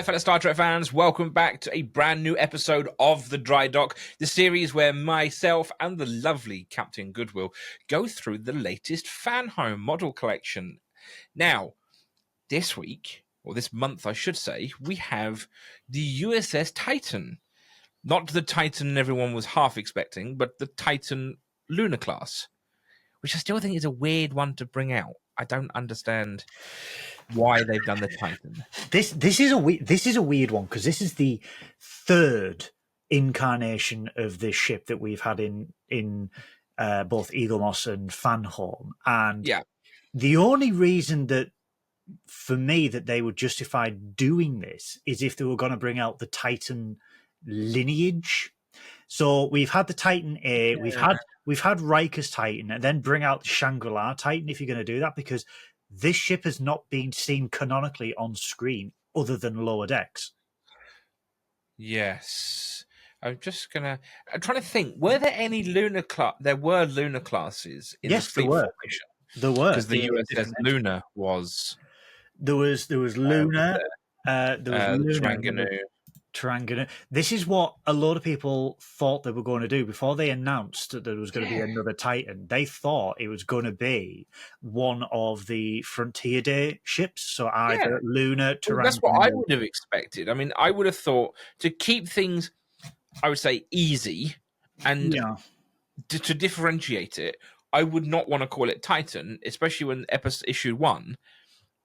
fellow Star Trek fans. Welcome back to a brand new episode of The Dry Dock, the series where myself and the lovely Captain Goodwill go through the latest Fanhome model collection. Now, this week, or this month I should say, we have the USS Titan. Not the Titan everyone was half expecting, but the Titan Luna Class, which I still think is a weird one to bring out. I don't understand why they've done the Titan. This is a weird one because this is the third incarnation of this ship that we've had in both Eaglemoss and Fanhome, and the only reason that for me that they would justify doing this is if they were going to bring out the Titan lineage. So we've had the Titan A, we've had Riker's Titan, and then bring out the Shangri-La Titan if you're going to do that, because this ship has not been seen canonically on screen other than Lower Decks. Yes. I'm trying to think, were there any Lunar class? There were Lunar classes in the fleet formation. There were. Because the USS Luna was... There was Luna. There was Luna. Tarangana. This is what a lot of people thought they were going to do before they announced that there was going to be another Titan. They thought it was going to be one of the Frontier Day ships, so either Luna, Tarangana. That's what I would have expected. I mean, I would have thought to keep things, I would say, easy and to differentiate it. I would not want to call it Titan, especially when issue 1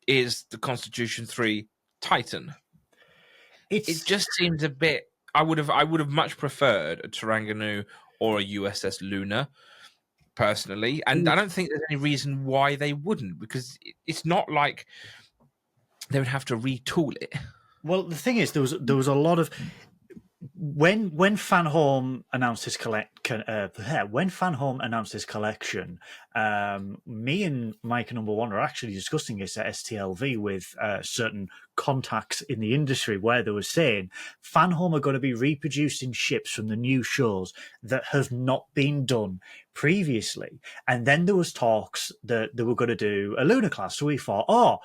is the Constitution 3 Titan. It just seems a bit. I would have much preferred a Taranganu or a USS Luna, personally, and I don't think there's any reason why they wouldn't, because it's not like they would have to retool it. Well, the thing is, there was a lot of when Fanhome announced his collection. Me and Mike and Number One are actually discussing this at STLV with certain contacts in the industry, where they were saying Fanhome are going to be reproducing ships from the new shows that have not been done previously. And then there was talks that they were going to do a Luna class. So we thought,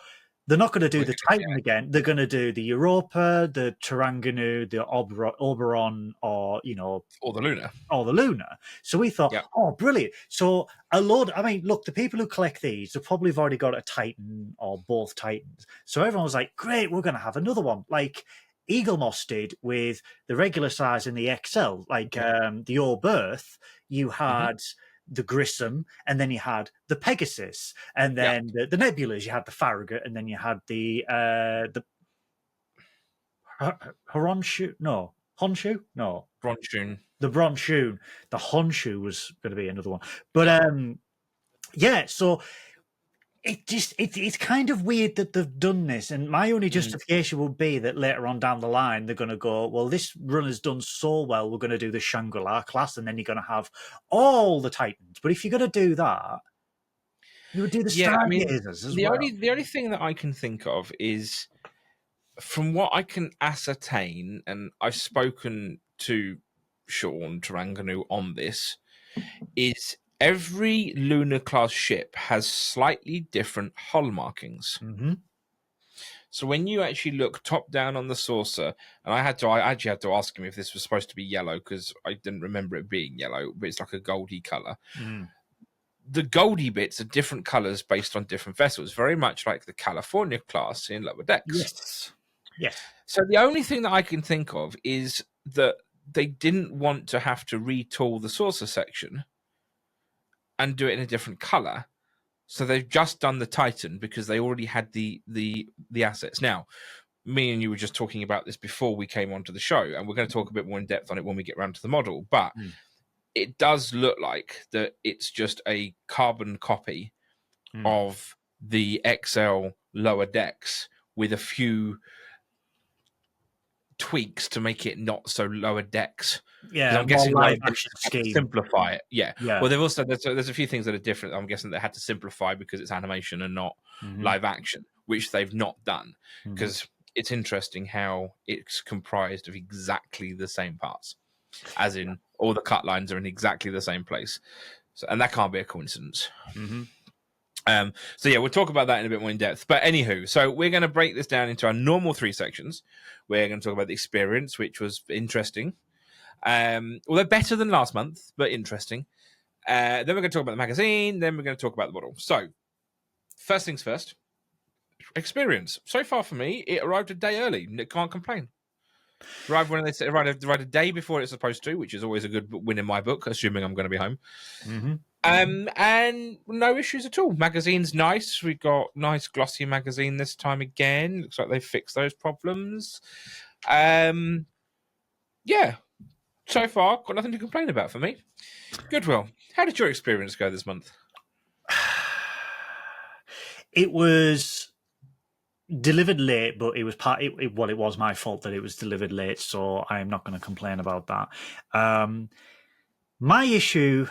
they're not going to do the Titan again. They're going to do the Europa, the Taranganu, the Oberon, or the Luna. So we thought, brilliant. So look, the people who collect these have probably already got a Titan or both Titans. So everyone was like, great, we're going to have another one. Like Eaglemoss did with the regular size and the XL. Like the Old Birth, you had... the Grissom, and then you had the Pegasus, and then the Nebulas. You had the Farragut, and then you had the Honshu. No, Honshu. No, Bronchoon. The Bronchoon. The Honshu was going to be another one, but So it's kind of weird that they've done this, and my only justification would be that later on down the line they're going to go, well, this run has done so well, we're going to do the Shangri-La class, and then you're going to have all the Titans. But if you're going to do that, you would do the Stargazers as well. The only thing that I can think of is, from what I can ascertain, and I've spoken to Sean Taranganu on this, is every Luna class ship has slightly different hull markings. Mm-hmm. So when you actually look top down on the saucer, and I actually had to ask him if this was supposed to be yellow, because I didn't remember it being yellow, but it's like a goldy color. The goldy bits are different colors based on different vessels, very much like the California class in Lower Decks. Yes. So the only thing that I can think of is that they didn't want to have to retool the saucer section and do it in a different color, so they've just done the Titan because they already had the assets. Now, me and you were just talking about this before we came onto the show, and we're going to talk a bit more in depth on it when we get around to the model. But it does look like that it's just a carbon copy of the XL Lower Decks with a few tweaks to make it not so Lower Decks. Yeah, I'm guessing live they action had to scheme. simplify it. Yeah. Well, they've also there's a few things that are different. I'm guessing they had to simplify because it's animation and not live action, which they've not done. Because it's interesting how it's comprised of exactly the same parts, as in all the cut lines are in exactly the same place. So, and that can't be a coincidence. So yeah, we'll talk about that in a bit more in depth. But anywho, so we're going to break this down into our normal 3 sections. We're going to talk about the experience, which was interesting. Although better than last month, but interesting. Then we're going to talk about the magazine. Then we're going to talk about the model. So first things first, experience. So far for me, it arrived a day early. Can't complain. Arrived when they said arrived a day before it's supposed to, which is always a good win in my book, assuming I'm going to be home. Mm-hmm. And no issues at all. Magazine's nice. We got nice glossy magazine this time again. Looks like they fixed those problems. Yeah. So far, got nothing to complain about for me. Goodwill, how did your experience go this month? It was delivered late, but it was it was my fault that it was delivered late, so I am not going to complain about that. My issue,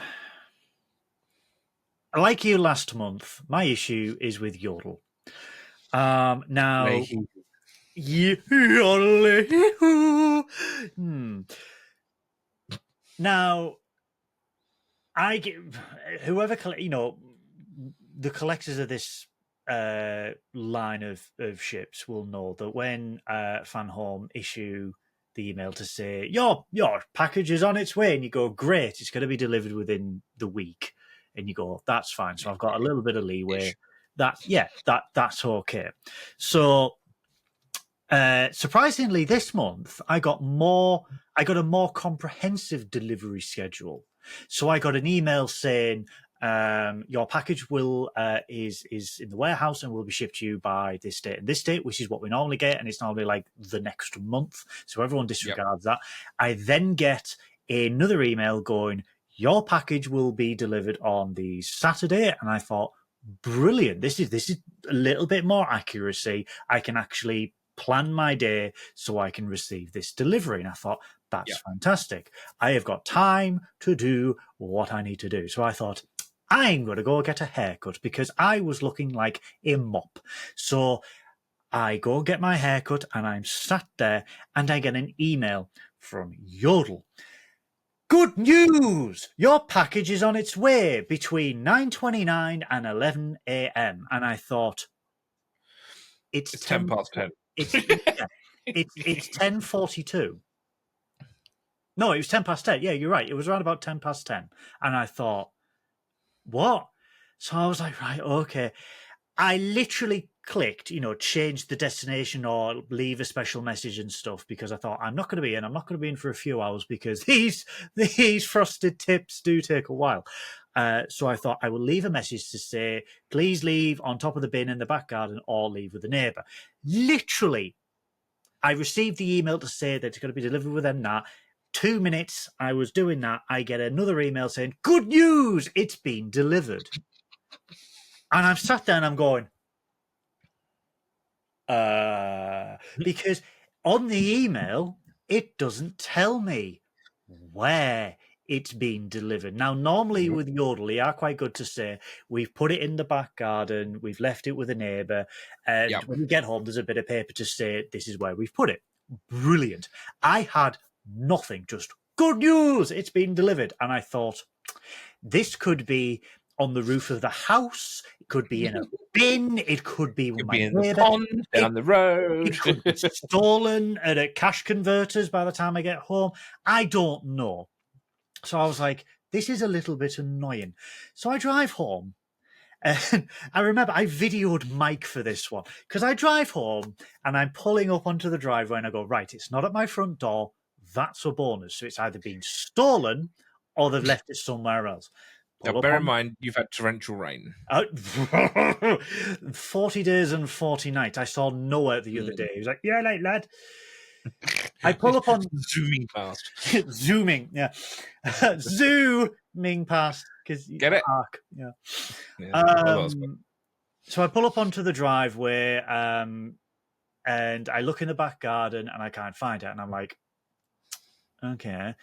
like you last month, my issue is with Yodel. Now, now, I get whoever the collectors of this line of ships will know that when Fanhome issue the email to say your package is on its way, and you go, great, it's going to be delivered within the week, and you go, that's fine. So I've got a little bit of leeway. That's okay. So surprisingly, this month I got a more comprehensive delivery schedule. So I got an email saying your package is in the warehouse and will be shipped to you by this date and this date, which is what we normally get, and it's normally like the next month. So everyone disregards that. I then get another email going, your package will be delivered on the Saturday, and I thought, brilliant. This is a little bit more accuracy. I can actually plan my day so I can receive this delivery. And I thought, that's fantastic. I have got time to do what I need to do. So I thought, I'm going to go get a haircut because I was looking like a mop. So I go get my haircut and I'm sat there and I get an email from Yodel. Good news! Your package is on its way between 9:29 and 11 a.m. And I thought, it's 10 past 10. It's 10:42. No, it was 10 past 10. Yeah, you're right. It was around about 10 past 10. And I thought, what? So I was like, right, okay. I literally clicked, change the destination or leave a special message and stuff, because I thought, I'm not going to be in. I'm not going to be in for a few hours because these frosted tips do take a while. So I thought I will leave a message to say, please leave on top of the bin in the back garden or leave with a neighbour. Literally, I received the email to say that it's going to be delivered within that. 2 minutes I was doing that, I get another email saying, good news, it's been delivered. And I'm sat there and I'm going, because on the email, it doesn't tell me where it's been delivered. Now, normally with Yodel, they are quite good to say, we've put it in the back garden, we've left it with a neighbour, and when you get home, there's a bit of paper to say, this is where we've put it. Brilliant. I had nothing, just good news, it's been delivered. And I thought, this could be on the roof of the house, it could be in a bin, it could be with my in neighbour, the pond, down the road, it could be stolen at a cash converters by the time I get home. I don't know. So I was like, this is a little bit annoying. So I drive home. And I remember I videoed Mike for this one, because I drive home and I'm pulling up onto the driveway and I go, right, it's not at my front door. That's a bonus. So it's either been stolen or they've left it somewhere else. Now, bear in mind, you've had torrential rain. 40 days and 40 nights. I saw Noah the other day. He was like, yeah, like, lad. I pull up on... Zooming past. Zooming, yeah. Zooming past. Get it? Park, yeah. So I pull up onto the driveway and I look in the back garden and I can't find it. And I'm like, okay.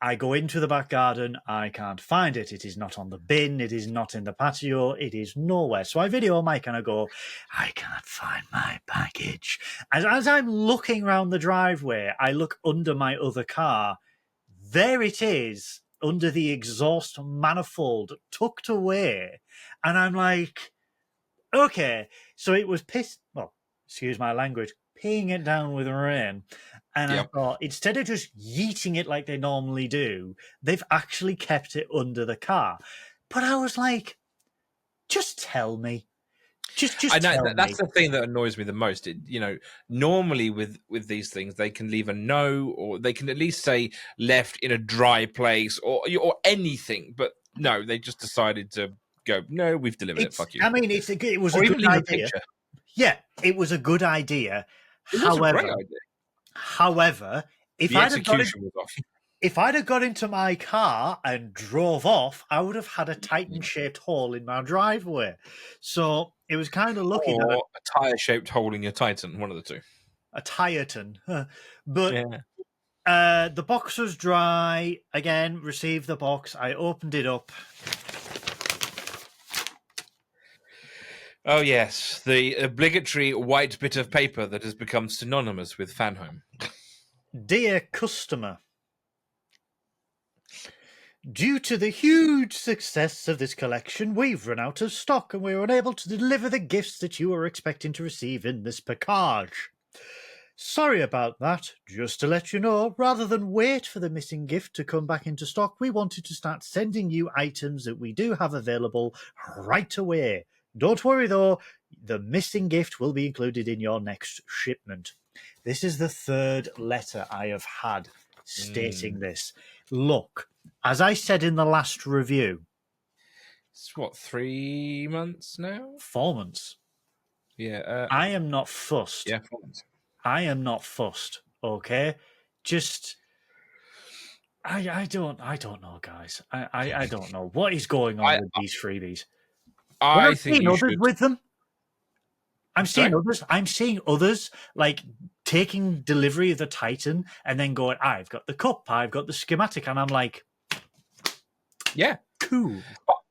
I go into the back garden. I can't find it. It is not on the bin. It is not in the patio. It is nowhere. So I video Mike and I go, I can't find my package. And as I'm looking around the driveway, I look under my other car. There it is, under the exhaust manifold, tucked away. And I'm like, Okay, so it was pissed. Well, excuse my language, peeing it down with rain. And I thought, instead of just yeeting it like they normally do, they've actually kept it under the car. But I was like, just tell me. Just I know tell that's me. the thing that annoys me the most. Normally with these things, they can leave a no, or they can at least say left in a dry place, or anything. But no, they just decided to go. No, we've delivered it. Fuck you. I mean, it was or a even good leave idea. a picture. Yeah, it was a good idea. It was a great idea. However, if The execution was off. If I'd have got into my car and drove off, I would have had a Titan-shaped hole in my driveway. So it was kind of lucky that a tire-shaped hole in your Titan, one of the two. A Titan. But yeah. The box was dry. Again, received the box. I opened it up. Oh, yes. The obligatory white bit of paper that has become synonymous with Fanhome. Dear customer, due to the huge success of this collection, we've run out of stock and we're unable to deliver the gifts that you were expecting to receive in this package. Sorry about that. Just to let you know, rather than wait for the missing gift to come back into stock, we wanted to start sending you items that we do have available right away. Don't worry though, the missing gift will be included in your next shipment. This is the third letter I have had stating this. Look, as I said in the last review. It's what, 3 months now? 4 months. Yeah. I am not fussed. Yeah, 4 months. I am not fussed, okay? Just... I don't know, guys. I don't know. What is going on with these freebies? I think you should. With them. I'm seeing others like taking delivery of the Titan and then going, I've got the cup, I've got the schematic, and I'm like, yeah, cool.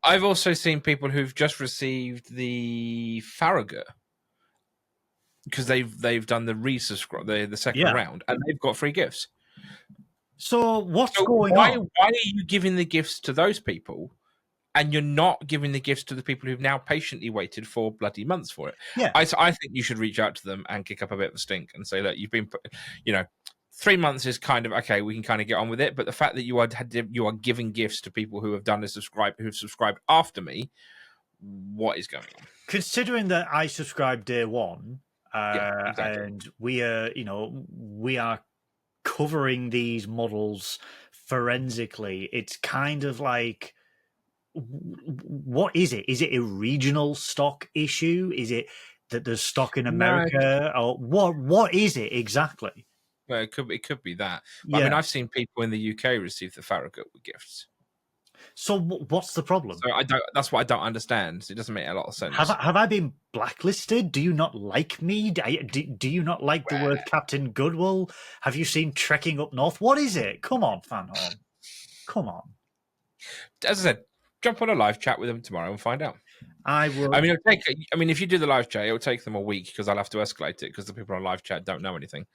I've also seen people who've just received the Farragut because they've done the resubscribe the second round, and they've got free gifts. So what's going on? Why are you giving the gifts to those people? And you're not giving the gifts to the people who've now patiently waited 4 bloody months for it. Yeah, I think you should reach out to them and kick up a bit of a stink and say, look, you've been, 3 months is kind of okay. We can kind of get on with it. But the fact that you are giving gifts to people who have who've subscribed after me, what is going on? Considering that I subscribed day one, exactly. and we are covering these models forensically, it's kind of like, what is it? Is it a regional stock issue? Is it that there's stock in America, or what is it exactly? Well, it could be that. But, I mean, I've seen people in the UK receive the Farragut with gifts. So what's the problem? So that's what I don't understand. It doesn't make a lot of sense. Have I been blacklisted? Do you not like me? Do you not like the word Captain Goodwill? Have you seen Trekking Up North? What is it? Come on, Fanhome. Come on. As I said, jump on a live chat with them tomorrow and find out. I will. I mean, if you do the live chat, it'll take them a week because I'll have to escalate it because the people on live chat don't know anything.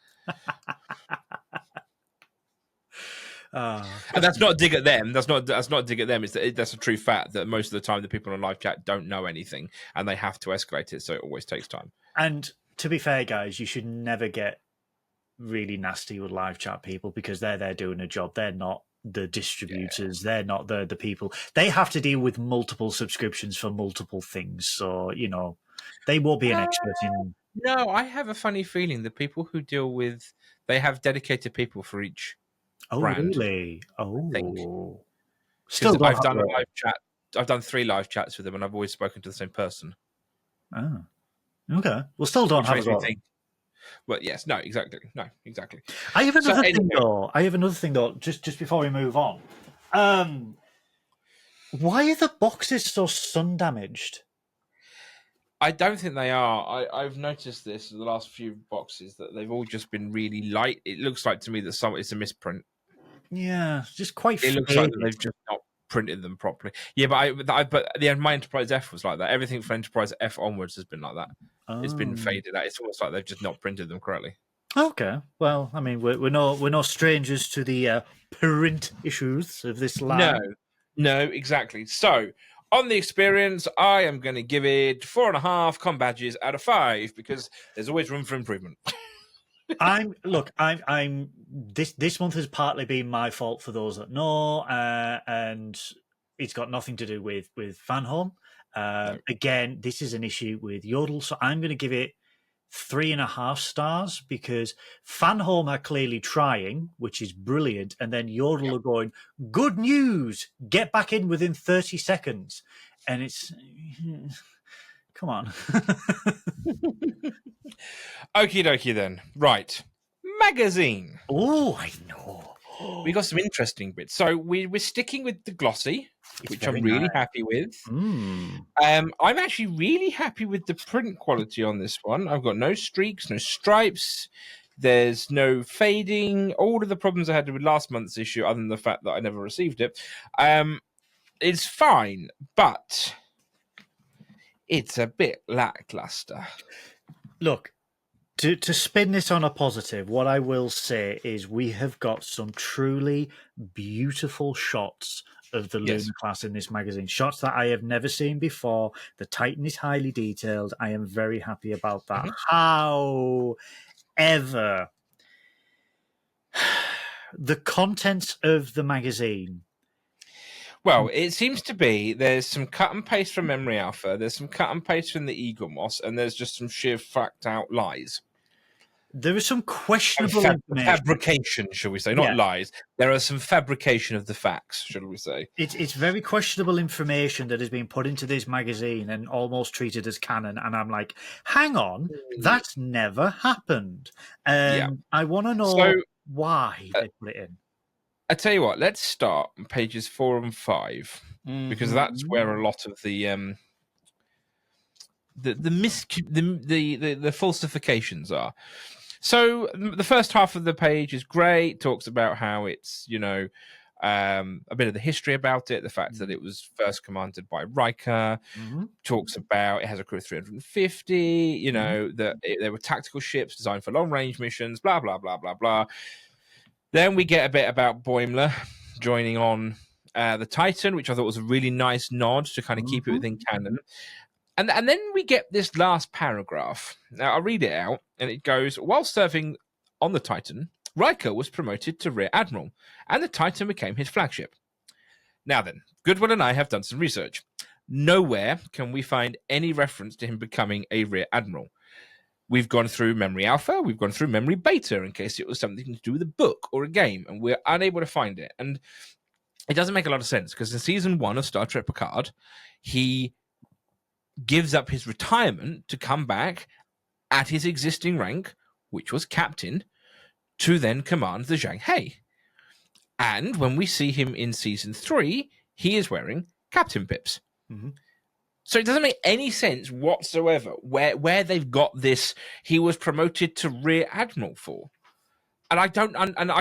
And that's not a dig at them. That's not a dig at them. That's a true fact that most of the time the people on live chat don't know anything and they have to escalate it, so it always takes time. And to be fair, guys, you should never get really nasty with live chat people because they're there doing a job. They're not the distributors. They're not the people. They have to deal with multiple subscriptions for multiple things. So, they will be an expert in... No, I have a funny feeling the people who deal with... They have dedicated people for each brand. Really? Oh. I think. Still I've done a live chat. I've done 3 live chats with them and I've always spoken to the same person. Oh. Okay. Well, still don't have a lot. Well, yes, no, exactly. I have another thing though. Just before we move on. Why are the boxes so sun damaged? I don't think they are. I've noticed this in the last few boxes that they've all just been really light. It looks like to me that it's a misprint. Yeah, just quite. It looks like that they've just not printed them properly. Yeah, but my Enterprise F was like that. Everything from Enterprise F onwards has been like that. Oh. It's been faded out. It's almost like they've just not printed them correctly. Okay, well, I mean, we're no strangers to the print issues of this line. No, exactly. So On the experience, I am going to give it 4.5 com badges out of 5 because there's always room for improvement. I'm this month has partly been my fault for those that know, and it's got nothing to do with Fanhome. No. Again, this is an issue with Yodel, so I'm going to give it 3.5 stars because Fanhome are clearly trying, which is brilliant, and then Yodel are going, good news, get back in within 30 seconds. And it's, come on. Okie dokie then. Right. Magazine. Oh, I know. We got some interesting bits. So we're sticking with the glossy, which I'm really happy with. I'm actually really happy with the print quality on this one. I've got no streaks, no stripes. There's no fading. All of the problems I had with last month's issue, other than the fact that I never received it, it's fine, but it's a bit lackluster. Look, to spin this on a positive, what I will say is we have got some truly beautiful shots of the Luna class in this magazine. Shots that I have never seen before. The Titan is highly detailed. I am very happy about that. However, the contents of the magazine. Well, it seems to be there's some cut and paste from Memory Alpha, there's some cut and paste from the Eagle Moss, and there's just some sheer fact out lies. There is some questionable information. Fabrication, shall we say, not lies. There are some fabrication of the facts, shall we say. It's very questionable information that has been put into this magazine and almost treated as canon. And I'm like, hang on, that's never happened. I want to know why they put it in. I tell you what, let's start on pages 4 and 5 because that's where a lot of the falsifications are. So the first half of the page is great. Talks about how it's a bit of the history about it, the fact that it was first commanded by Riker. Talks about it has a crew of 350. That there were tactical ships designed for long range missions. Blah blah blah blah blah. Then we get a bit about Boimler joining on the Titan, which I thought was a really nice nod to kind of keep it within canon. And then we get this last paragraph. Now, I'll read it out, and it goes, while serving on the Titan, Riker was promoted to Rear Admiral, and the Titan became his flagship. Now then, Goodwin and I have done some research. Nowhere can we find any reference to him becoming a Rear Admiral. We've gone through Memory Alpha, we've gone through Memory Beta in case it was something to do with a book or a game, and we're unable to find it. And it doesn't make a lot of sense, because in Season 1 of Star Trek Picard, he gives up his retirement to come back at his existing rank, which was captain, to then command the Zhang He. And when we see him in Season 3, he is wearing captain pips. So it doesn't make any sense whatsoever where they've got this he was promoted to Rear Admiral for. And I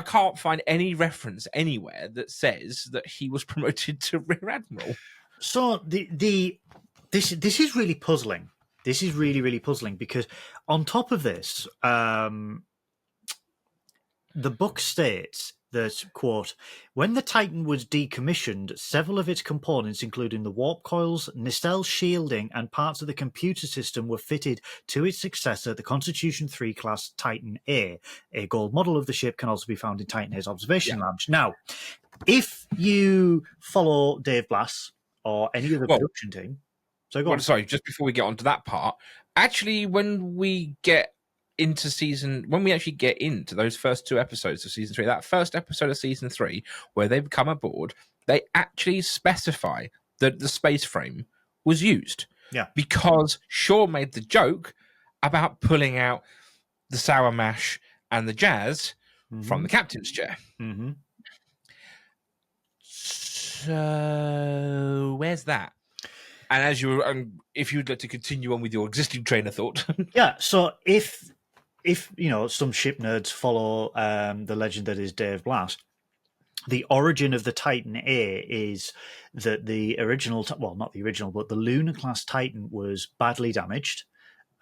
can't find any reference anywhere that says that he was promoted to Rear Admiral. So this is really puzzling. This is really, really puzzling because on top of this, the book states that, quote, when the Titan was decommissioned, several of its components, including the warp coils, nacelle shielding, and parts of the computer system were fitted to its successor, the Constitution 3 class Titan A. A gold model of the ship can also be found in Titan A's observation lounge. Now, if you follow Dave Blass or any of the production team, so go on. Sorry, just before we get on to that part, actually, when we actually get into those first 2 episodes of Season 3, that first episode of Season 3, where they come aboard, they actually specify that the space frame was used. Yeah. Because Shaw made the joke about pulling out the sour mash and the jazz from the captain's chair. So, where's that? And as you were, if you'd like to continue on with your existing train of thought. Yeah, so if some ship nerds follow the legend that is Dave Blass, the origin of the Titan A is that the original, not the original, but the Luna class Titan was badly damaged.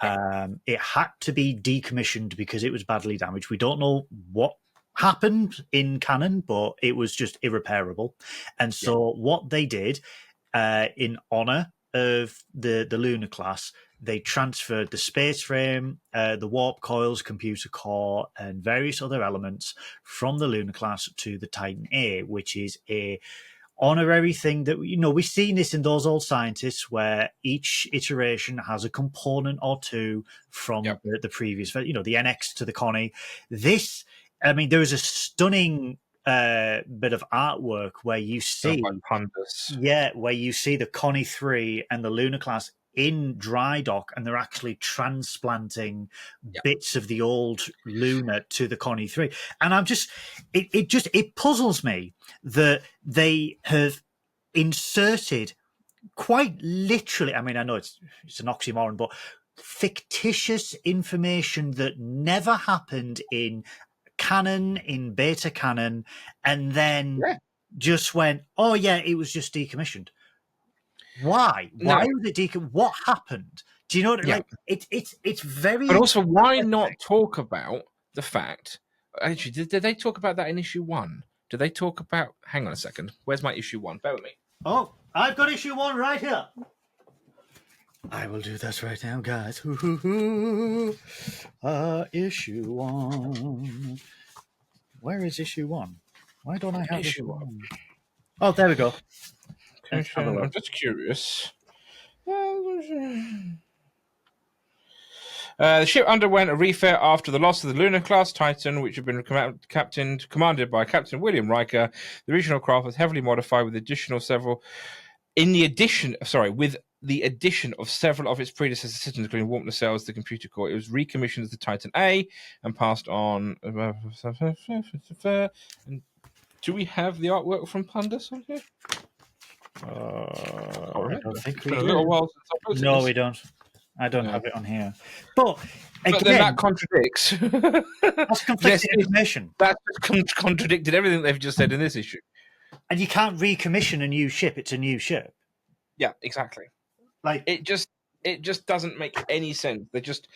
It had to be decommissioned because it was badly damaged. We don't know what happened in canon, but it was just irreparable. And so what they did, in honor of the Luna class, they transferred the space frame, the warp coils, computer core, and various other elements from the Luna class to the Titan A, which is a honorary thing that, we've seen this in those old scientists where each iteration has a component or two from the previous, the NX to the Connie. This, there is a stunning bit of artwork where you see where you see the Connie 3 and the Luna class in dry dock, and they're actually transplanting bits of the old Luna to the Connie 3. And it puzzles me that they have inserted quite literally, I know it's an oxymoron, but fictitious information that never happened in canon, in beta canon, and then just went, oh yeah, it was just decommissioned. Why? Why was it decommissioned? What happened? Do you know what? Like it's very. But also, why not talk about the fact? Actually, did they talk about that in issue 1? Did they talk about? Hang on a second. Where's my issue 1? Bear with me. Oh, I've got issue 1 right here. I will do this right now, guys. Issue 1. Where is issue 1? Why don't I have issue 1? Oh, there we go. I'm just curious. The ship underwent a refit after the loss of the Luna class Titan, which had been commanded by Captain William Riker. The original craft was heavily modified with the addition of several of several of its predecessor systems, including warp nacelles, the computer core. It was recommissioned as the Titan A and passed on. Do we have the artwork from Pundus on here? I don't think we do. A little while since no, we don't. I don't have it on here. But again, then that contradicts. That's conflicting information. That contradicted everything they've just said in this issue. And you can't recommission a new ship. It's a new ship. Yeah, exactly. Like it just doesn't make any sense. They're just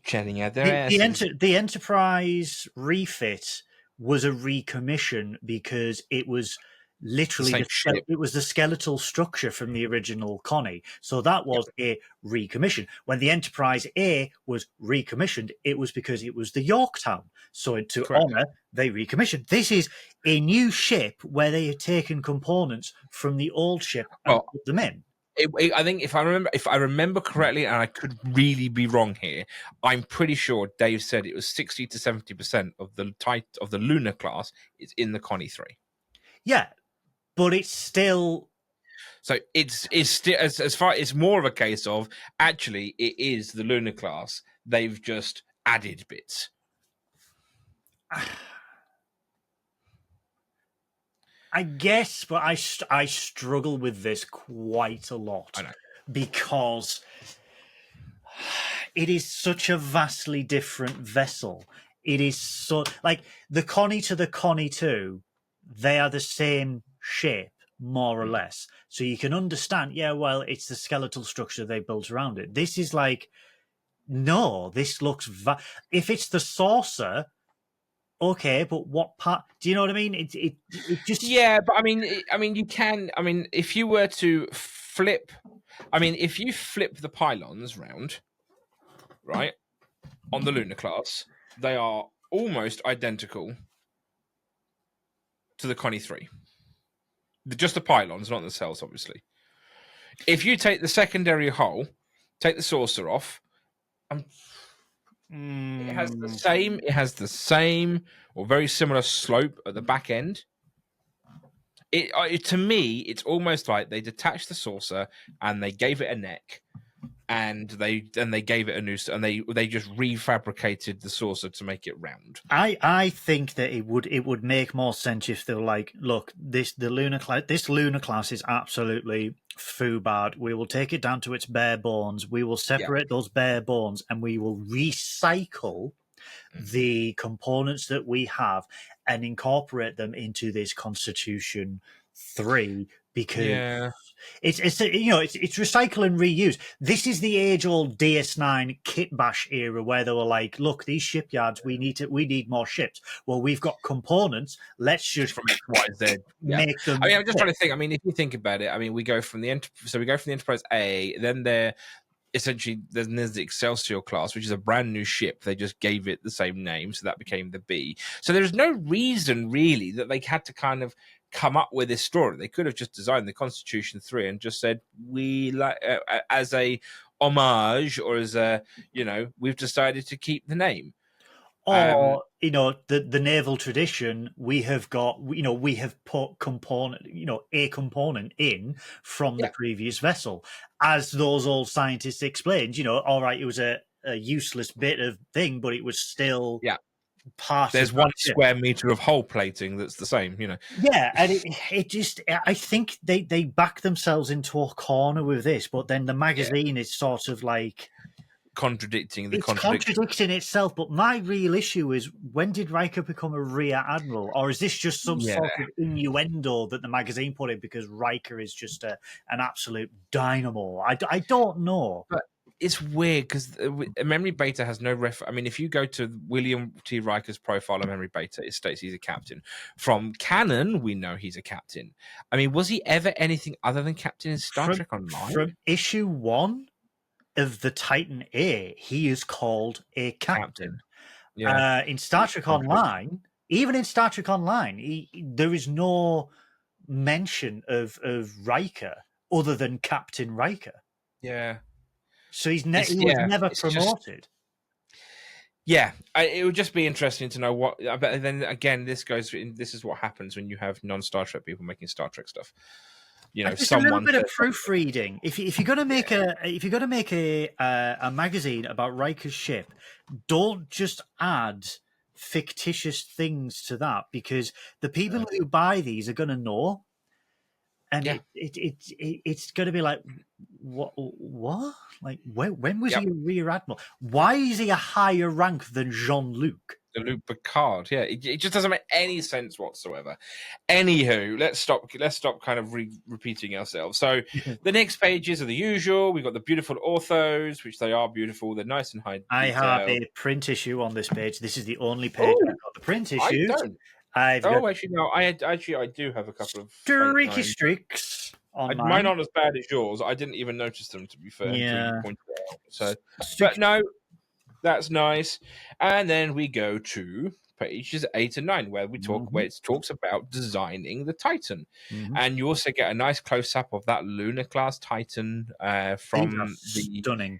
chatting out their asses. The Enterprise refit was a recommission because it was literally it was the skeletal structure from the original Connie. So that was a recommission. When the Enterprise A was recommissioned, it was because it was the Yorktown. So to honor, they recommissioned. This is a new ship where they had taken components from the old ship and put them in. I think if I remember correctly, and I could really be wrong here, I'm pretty sure Dave said it was 60 to 70% of the Luna class is in the Connie 3. Yeah, but it's still. So it's still as far. It's more of a case of actually it is the Luna class. They've just added bits. I guess, but I struggle with this quite a lot. I know. Because it is such a vastly different vessel. It is so like the Connie to the Connie 2, they are the same shape, more or less. So you can understand, well, it's the skeletal structure they built around it. This is like, no, this looks if it's the saucer. Okay, but what part? Do you know what I mean? It just but I mean, you can. I mean, if you were to flip, if you flip the pylons round, right, on the Luna class, they are almost identical to the Connie 3. Just the pylons, not the cells, obviously. If you take the secondary hull, take the saucer off, it has the same or very similar slope at the back end. To me, it's almost like they detached the saucer and they gave it a neck, and they gave it a noose, and they just refabricated the saucer to make it round. I think that it would make more sense if they were like, look, this Luna class is absolutely foobard. We will take it down to its bare bones. We will separate those bare bones, and we will recycle the components that we have and incorporate them into this Constitution 3 because Yeah. it's recycle and reuse. This is the age-old DS9 kit bash era where they were like, look, these shipyards, we need more ships. Well, we've got components. Let's just From X, Y, Z. Yeah. make them. I mean, I'm just fit. trying to think. I mean, if you think about it, I mean, we go from the Enterprise A, then there's the Excelsior class, which is a brand new ship. They just gave it the same name, so that became the B. So there's no reason really that they had to kind of come up with this story. They could have just designed the Constitution 3 and just said, we like as a homage, or as a, we've decided to keep the name. Or the naval tradition, we have got, we have put a component in from the previous vessel, as those old scientists explained. All right, it was a useless bit of thing, but it was still part. There's 1 square meter of hull plating that's the same, Yeah, and it just, I think they back themselves into a corner with this, but then the magazine is sort of like contradicting itself. But my real issue is, when did Riker become a rear admiral, or is this just some sort of innuendo that the magazine put in because Riker is just an absolute dynamo? I don't know. But it's weird because Memory Beta has no I mean, if you go to William T. Riker's profile on Memory Beta, it states he's a captain. From canon, we know he's a captain. I mean, was he ever anything other than captain in Star Trek Online? From issue 1 of the Titan A, he is called a captain. Yeah. In Star Trek Online, even in Star Trek Online, there is no mention of Riker other than Captain Riker. Yeah. So he was never promoted. It would just be interesting to know what. But then again, this is what happens when you have non-Star Trek people making Star Trek stuff. Just a little bit of proofreading. If you're going to make a magazine about Riker's ship, don't just add fictitious things to that, because the people who buy these are going to know, and it's going to be like, what? Like, when was he a rear admiral? Why is he a higher rank than Jean-Luc? Luke Picard, it just doesn't make any sense whatsoever. Anywho, let's stop kind of repeating ourselves. So the next pages are the usual. We've got the beautiful orthos, which they are beautiful. They're nice and high detail. I have a print issue on this page. This is the only page I've got the print issue. I don't. Actually, no. I do have a couple of streaky streaks on mine. Mine aren't as bad as yours. I didn't even notice them, to be fair. Until you pointed it out. So, but no. That's nice. And then we go to pages 8 and 9, where where it talks about designing the Titan. And you also get a nice close-up of that Luna Class Titan from stunning.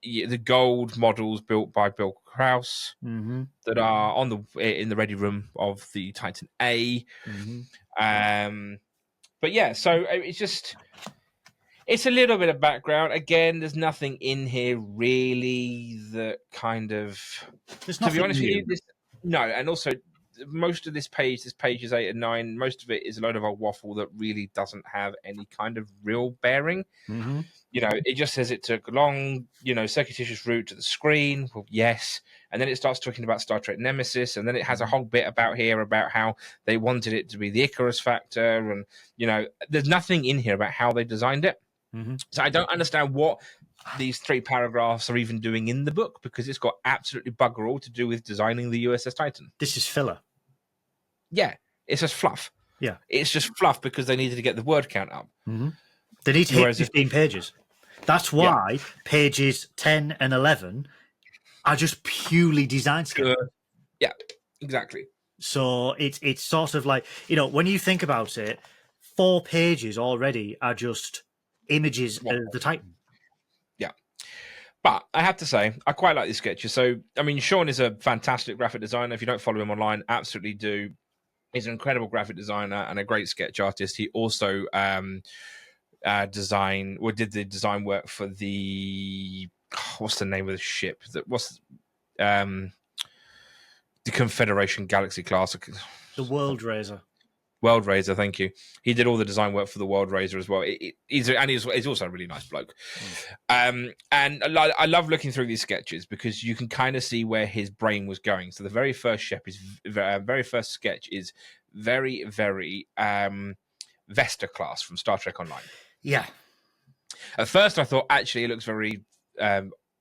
The gold models built by Bill Krause that are in the ready room of the Titan A. But yeah, so it's just... It's a little bit of background. Again, there's nothing in here really that kind of... To be honest with you, no, and also most of this pages 8 and 9, most of it is a load of old waffle that really doesn't have any kind of real bearing. It just says it took a long, circuitous route to the screen. Well, yes. And then it starts talking about Star Trek Nemesis, and then it has a whole bit about how they wanted it to be the Icarus factor, and, there's nothing in here about how they designed it. So I don't understand what these 3 paragraphs are even doing in the book, because it's got absolutely bugger all to do with designing the USS Titan. This is filler. Yeah, it's just fluff. Yeah. It's just fluff because they needed to get the word count up. They need to hit 15 pages. That's why pages 10 and 11 are just purely design skills. Yeah, exactly. So it's sort of like, when you think about it, 4 pages already are just images of the Titan. Yeah. But I have to say, I quite like these sketches. So, I mean, Sean is a fantastic graphic designer. If you don't follow him online, absolutely do. He's an incredible graphic designer and a great sketch artist. He also did the design work for the... what's the name of the ship? The Confederation Galaxy class. The World Raiser. World Raiser, thank you. He did all the design work for the World Raiser as well. He's also a really nice bloke. And I love looking through these sketches because you can kind of see where his brain was going. So the very first sketch is very, very Vesta class from Star Trek Online. Yeah. At first, I thought actually it looks very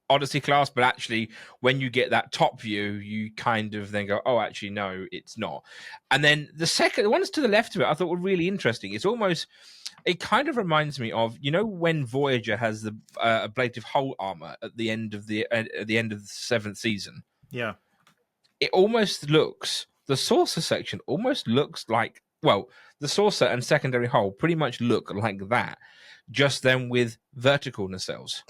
Odyssey class, but actually, when you get that top view, you kind of then go, "Oh, actually, no, it's not." And then the ones to the left of it, I thought were really interesting. It kind of reminds me of when Voyager has the ablative hull armor at the end of the 7th season. Yeah, it almost looks the saucer section almost looks like the saucer and secondary hull pretty much look like that, just then with vertical nacelles.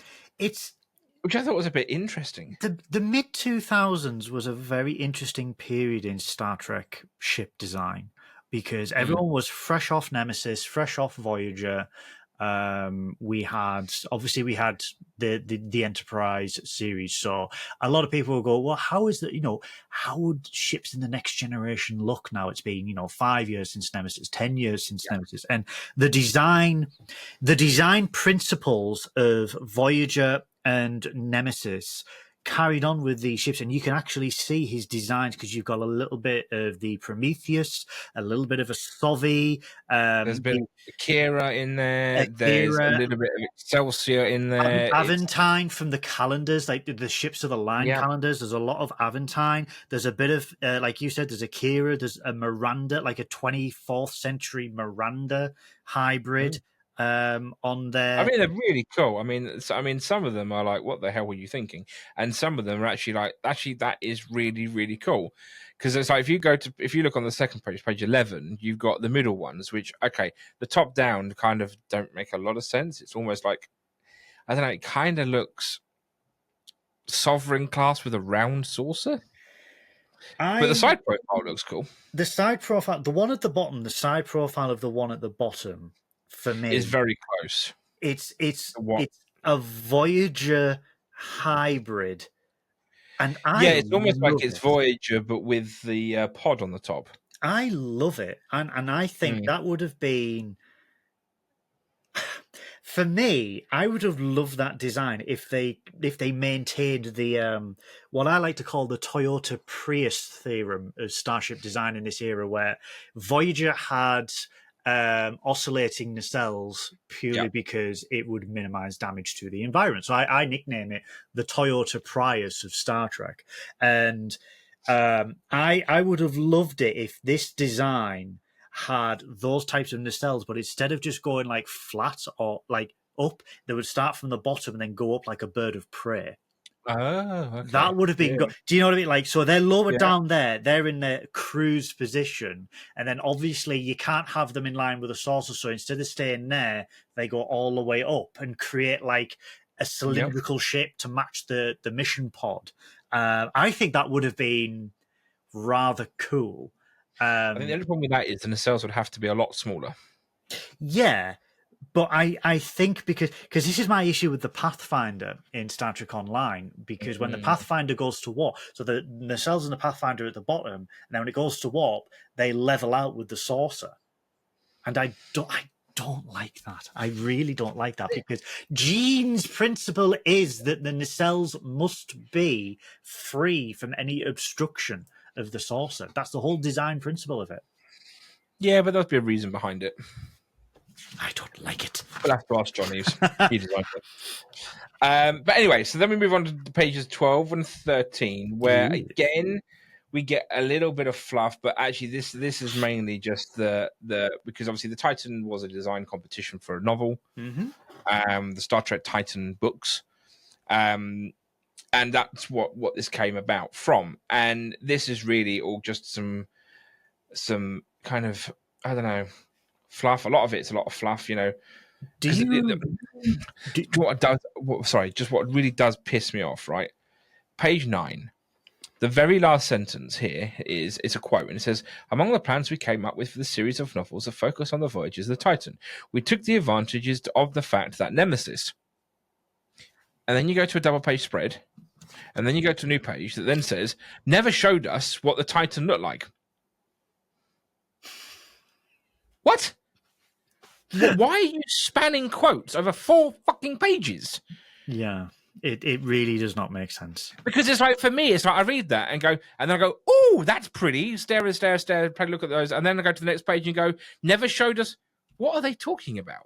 Which I thought was a bit interesting. The mid-2000s was a very interesting period in Star Trek ship design because everyone was fresh off Nemesis, fresh off Voyager. We had the Enterprise series, so a lot of people will go, well, how is that? How would ships in the next generation look now? It's been 5 years since Nemesis, 10 years since Nemesis, and the design principles of Voyager and Nemesis carried on with these ships, and you can actually see his designs because you've got a little bit of the Prometheus, a little bit of a Sovi. There's been Kira in there. There's a little bit of Excelsior in there. Aventine from the calendars, like the ships of the line calendars. There's a lot of Aventine. There's a bit of, like you said, there's a Kira. There's a Miranda, like a 24th century Miranda hybrid. On there. I mean, they're really cool. I mean, some of them are like, what the hell were you thinking? And some of them are actually like, that is really, really cool. Because it's like, if you look on the second page 11, you've got the middle ones, which, okay, the top down kind of don't make a lot of sense. It's almost like, I don't know, it kind of looks Sovereign class with a round saucer. But the side profile looks cool. The side profile, the one at the bottom, the side profile of the one at the bottom, for me, is very close. It's a Voyager hybrid, and it's almost like it's Voyager, but with the pod on the top. I love it, and I think that would have been, for me, I would have loved that design if they maintained the what I like to call the Toyota Prius theorem of Starship design in this era, where Voyager had oscillating nacelles purely because it would minimize damage to the environment. So I nickname it the Toyota Prius of Star Trek. And I would have loved it if this design had those types of nacelles, but instead of just going like flat or like up, they would start from the bottom and then go up like a bird of prey. Oh, okay. That would have been good. Do you know what I mean? Like, so they're lower down there, they're in their cruise position, and then obviously you can't have them in line with a saucer. So instead of staying there, they go all the way up and create like a cylindrical shape to match the mission pod. I think that would have been rather cool. I think the only problem with that is the nacelles would have to be a lot smaller. Yeah. But I think because this is my issue with the Pathfinder in Star Trek Online, because when the Pathfinder goes to warp, so the nacelles and the Pathfinder are at the bottom, and then when it goes to warp, they level out with the saucer. And I don't like that. I really don't like that, because Gene's principle is that the nacelles must be free from any obstruction of the saucer. That's the whole design principle of it. Yeah, but there'll be a reason behind it. I don't like it. We'll have to ask John Eves. He designed it. But anyway, so then we move on to pages 12 and 13, where again we get a little bit of fluff, but actually this is mainly just the because obviously the Titan was a design competition for a novel, the Star Trek Titan books, and that's what this came about from. And this is really all just some kind of, I don't know, fluff. A lot of it's a lot of fluff, you know. What really does piss me off, right? Page 9. The very last sentence here it's a quote, and it says, "Among the plans we came up with for the series of novels that focus on the voyages of the Titan, we took the advantages of the fact that Nemesis," and then you go to a double page spread, and then you go to a new page that then says, "Never showed us what the Titan looked like." What? Why are you spanning quotes over 4 fucking pages? Yeah, it really does not make sense. Because it's like, for me, it's like I read that and then I go, "Oh, that's pretty." Stare, look at those, and then I go to the next page and go, "Never showed us." what are they talking about?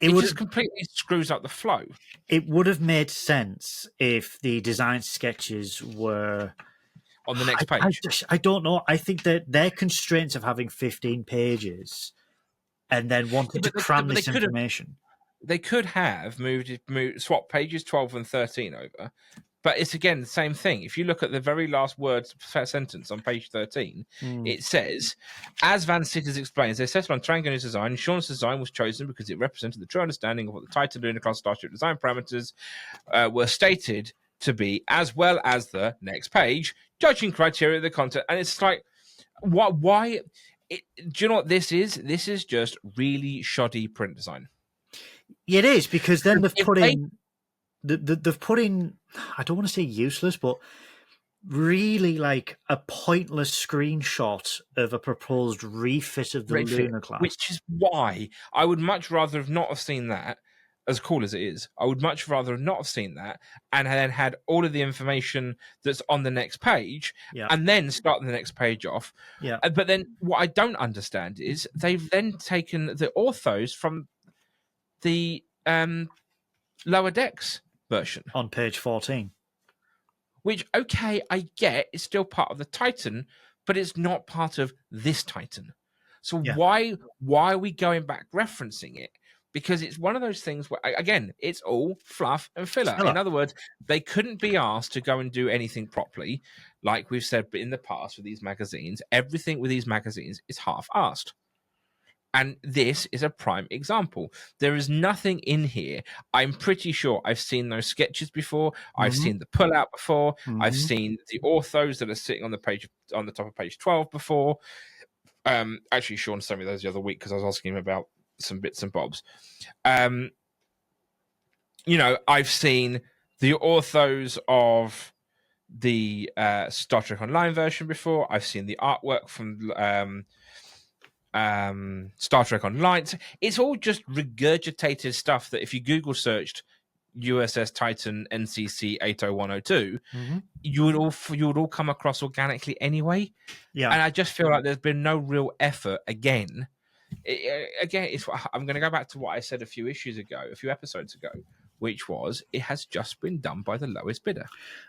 It just completely screws up the flow. It would have made sense if the design sketches were on the next page. I don't know. I think that their constraints of having 15 pages and then wanted to cram this information. They could have swapped pages 12 and 13 over, but it's again the same thing. If you look at the very last sentence on page 13, it says, as Van Sitters explains, they settled on Trango's design. Sean's design was chosen because it represented the true understanding of what the Titan Luna Class Starship design parameters were stated to be, as well as the next page, judging criteria of the content. And it's like, why? Do you know what this is? This is just really shoddy print design. It is, because then they've put in, I don't want to say useless, but really like a pointless screenshot of a proposed refit of the Luna Class. Which is why I would much rather have not have seen that, as cool as it is. I would much rather have not have seen that and then had all of the information that's on the next page and then start the next page off. Yeah. But then what I don't understand is they've then taken the orthos from the Lower Decks version. On page 14. Which, okay, I get, it's still part of the Titan, but it's not part of this Titan. So why are we going back referencing it? Because it's one of those things where, again, it's all fluff and filler. In other words, they couldn't be asked to go and do anything properly. Like we've said in the past with these magazines, everything with these magazines is half-assed. And this is a prime example. There is nothing in here. I'm pretty sure I've seen those sketches before. I've seen the pullout before. I've seen the orthos that are sitting on the page on the top of page 12 before. Actually, Sean sent me those the other week because I was asking him about some bits and bobs. I've seen the orthos of the Star Trek Online version before. I've seen the artwork from Star Trek Online. It's all just regurgitated stuff that if you Google searched USS Titan NCC 80102, you would all come across organically anyway. Yeah, and I just feel like there's been no real effort again. I'm going to go back to what I said a few episodes ago, which was it has just been done by the lowest bidder.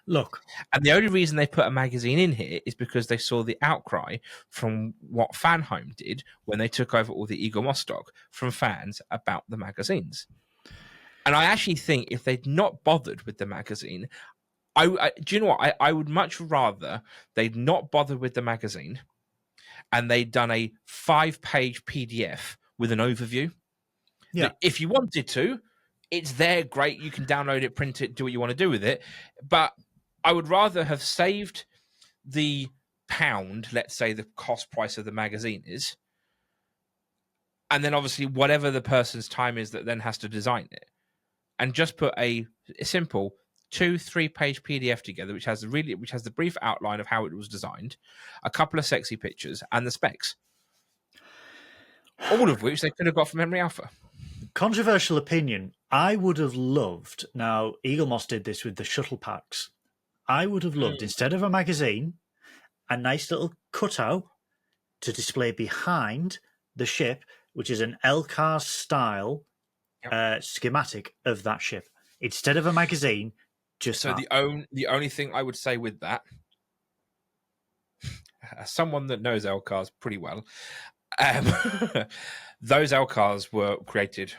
Look, and the only reason they put a magazine in here is because they saw the outcry from what Fanhome did when they took over all the Eagle Moss stock from fans about the magazines. And I actually think if they'd not bothered with the magazine, do you know what? I would much rather they'd not bothered with the magazine and they'd done a 5-page PDF with an overview. Yeah. If you wanted to, it's there, great. You can download it, print it, do what you want to do with it. But I would rather have saved the pound, let's say the cost price of the magazine is, and then obviously whatever the person's time is that then has to design it, and just put a simple 2-3 page PDF together, which has the brief outline of how it was designed, a couple of sexy pictures, and the specs. All of which they could have got from Memory Alpha. Controversial opinion. I would have loved, now Eagle Moss did this with the shuttle packs. I would have loved, instead of a magazine, a nice little cutout to display behind the ship, which is an LCAR style schematic of that ship. Instead of a magazine, just so that. The only thing I would say with that, as someone that knows LCARs pretty well, those LCARs were created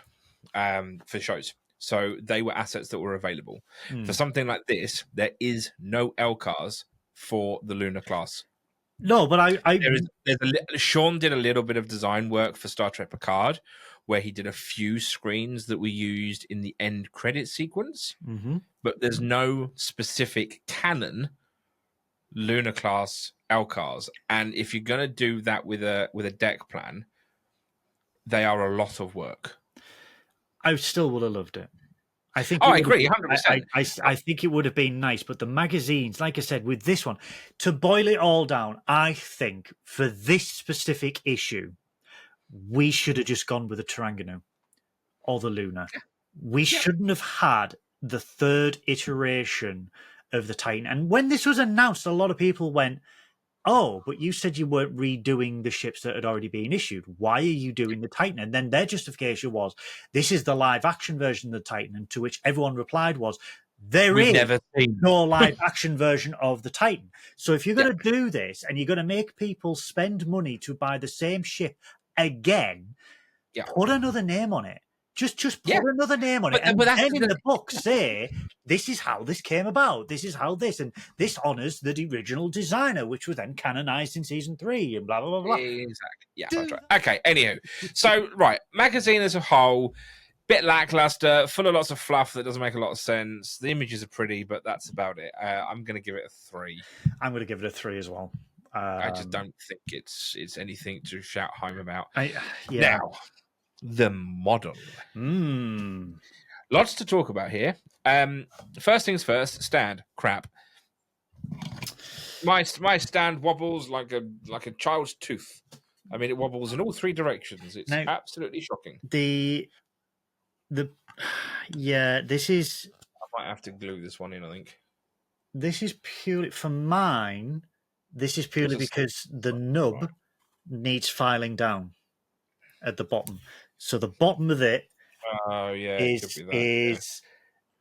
for shows. So they were assets that were available. For something like this, there is no LCARs for the Luna Class. No, but Sean did a little bit of design work for Star Trek Picard, where he did a few screens that were used in the end credit sequence. But there's no specific canon Luna Class LCARs. And if you're going to do that with a deck plan, they are a lot of work. I still would have loved it. I think. I agree, 100%. I think it would have been nice, but the magazines, like I said, with this one, to boil it all down, I think for this specific issue, we should have just gone with the Taranganu or the Luna. We shouldn't have had the third iteration of the Titan. And when this was announced, a lot of people went, oh, but you said you weren't redoing the ships that had already been issued. Why are you doing the Titan? And then their justification was, this is the live action version of the Titan. And to which everyone replied was, there We've is never seen no live action version of the Titan. So if you're going Yeah. to do this and you're going to make people spend money to buy the same ship again, Yeah. put another name on it. Just put Yeah. another name on But- it. And but that's then in the- the book say, this is how this came about. This is how this, and this honors the original designer, which was then canonized in season 3, and blah, blah, blah, blah. Exactly. Yeah, that's right. Okay, anywho. So, right, magazine as a whole, bit lackluster, full of lots of fluff that doesn't make a lot of sense. The images are pretty, but that's about it. I'm going to give it a 3. I'm going to give it a 3 as well. I just don't think it's anything to shout home about. Yeah. Now, the model. Lots to talk about here. First things first, stand. Crap. My stand wobbles like a child's tooth. I mean, it wobbles in all 3 directions. It's absolutely shocking. This is... I might have to glue this one in, I think. This is purely... For mine, this is purely because the nub needs filing down at the bottom. So the bottom of it is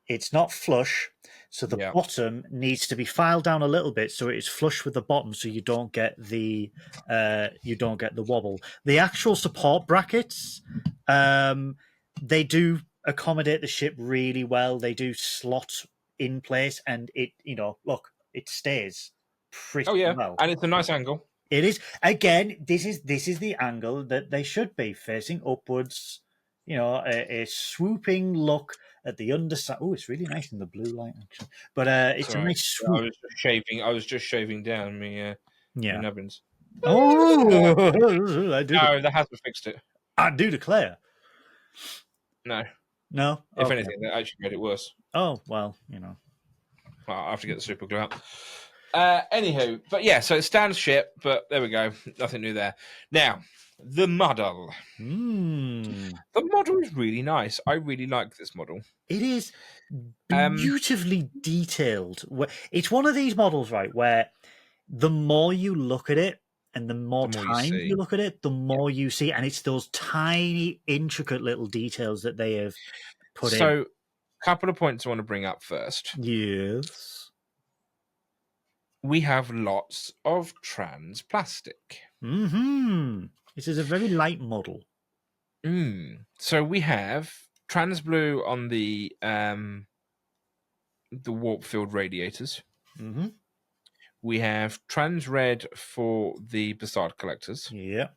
it's not flush. So the bottom needs to be filed down a little bit so it is flush with the bottom, so you don't get the wobble. The actual support brackets, they do accommodate the ship really well. They do slot in place, and it it stays pretty well. And it's a nice angle. It is. Again, this is the angle that they should be facing upwards. A swooping look at the underside. Oh, it's really nice in the blue light, actually. But it's a nice swoop. I was just shaving down my nubbins. Oh, I do. No, that hasn't fixed it. I do declare. No. No. If anything, that actually made it worse. Oh well, Well, I have to get the super glue out. Anywho, but yeah, so it stands ship, but there we go. Nothing new there. Now, the model. The model is really nice. I really like this model. It is beautifully detailed. It's one of these models, right, where the more you look at it and the more time you look at it, the more you see. And it's those tiny, intricate little details that they have put in. So, a couple of points I want to bring up first. Yes. We have lots of trans plastic. This is a very light model. So we have trans blue on the warp field radiators. We have trans red for the Bassard collectors. Yeah.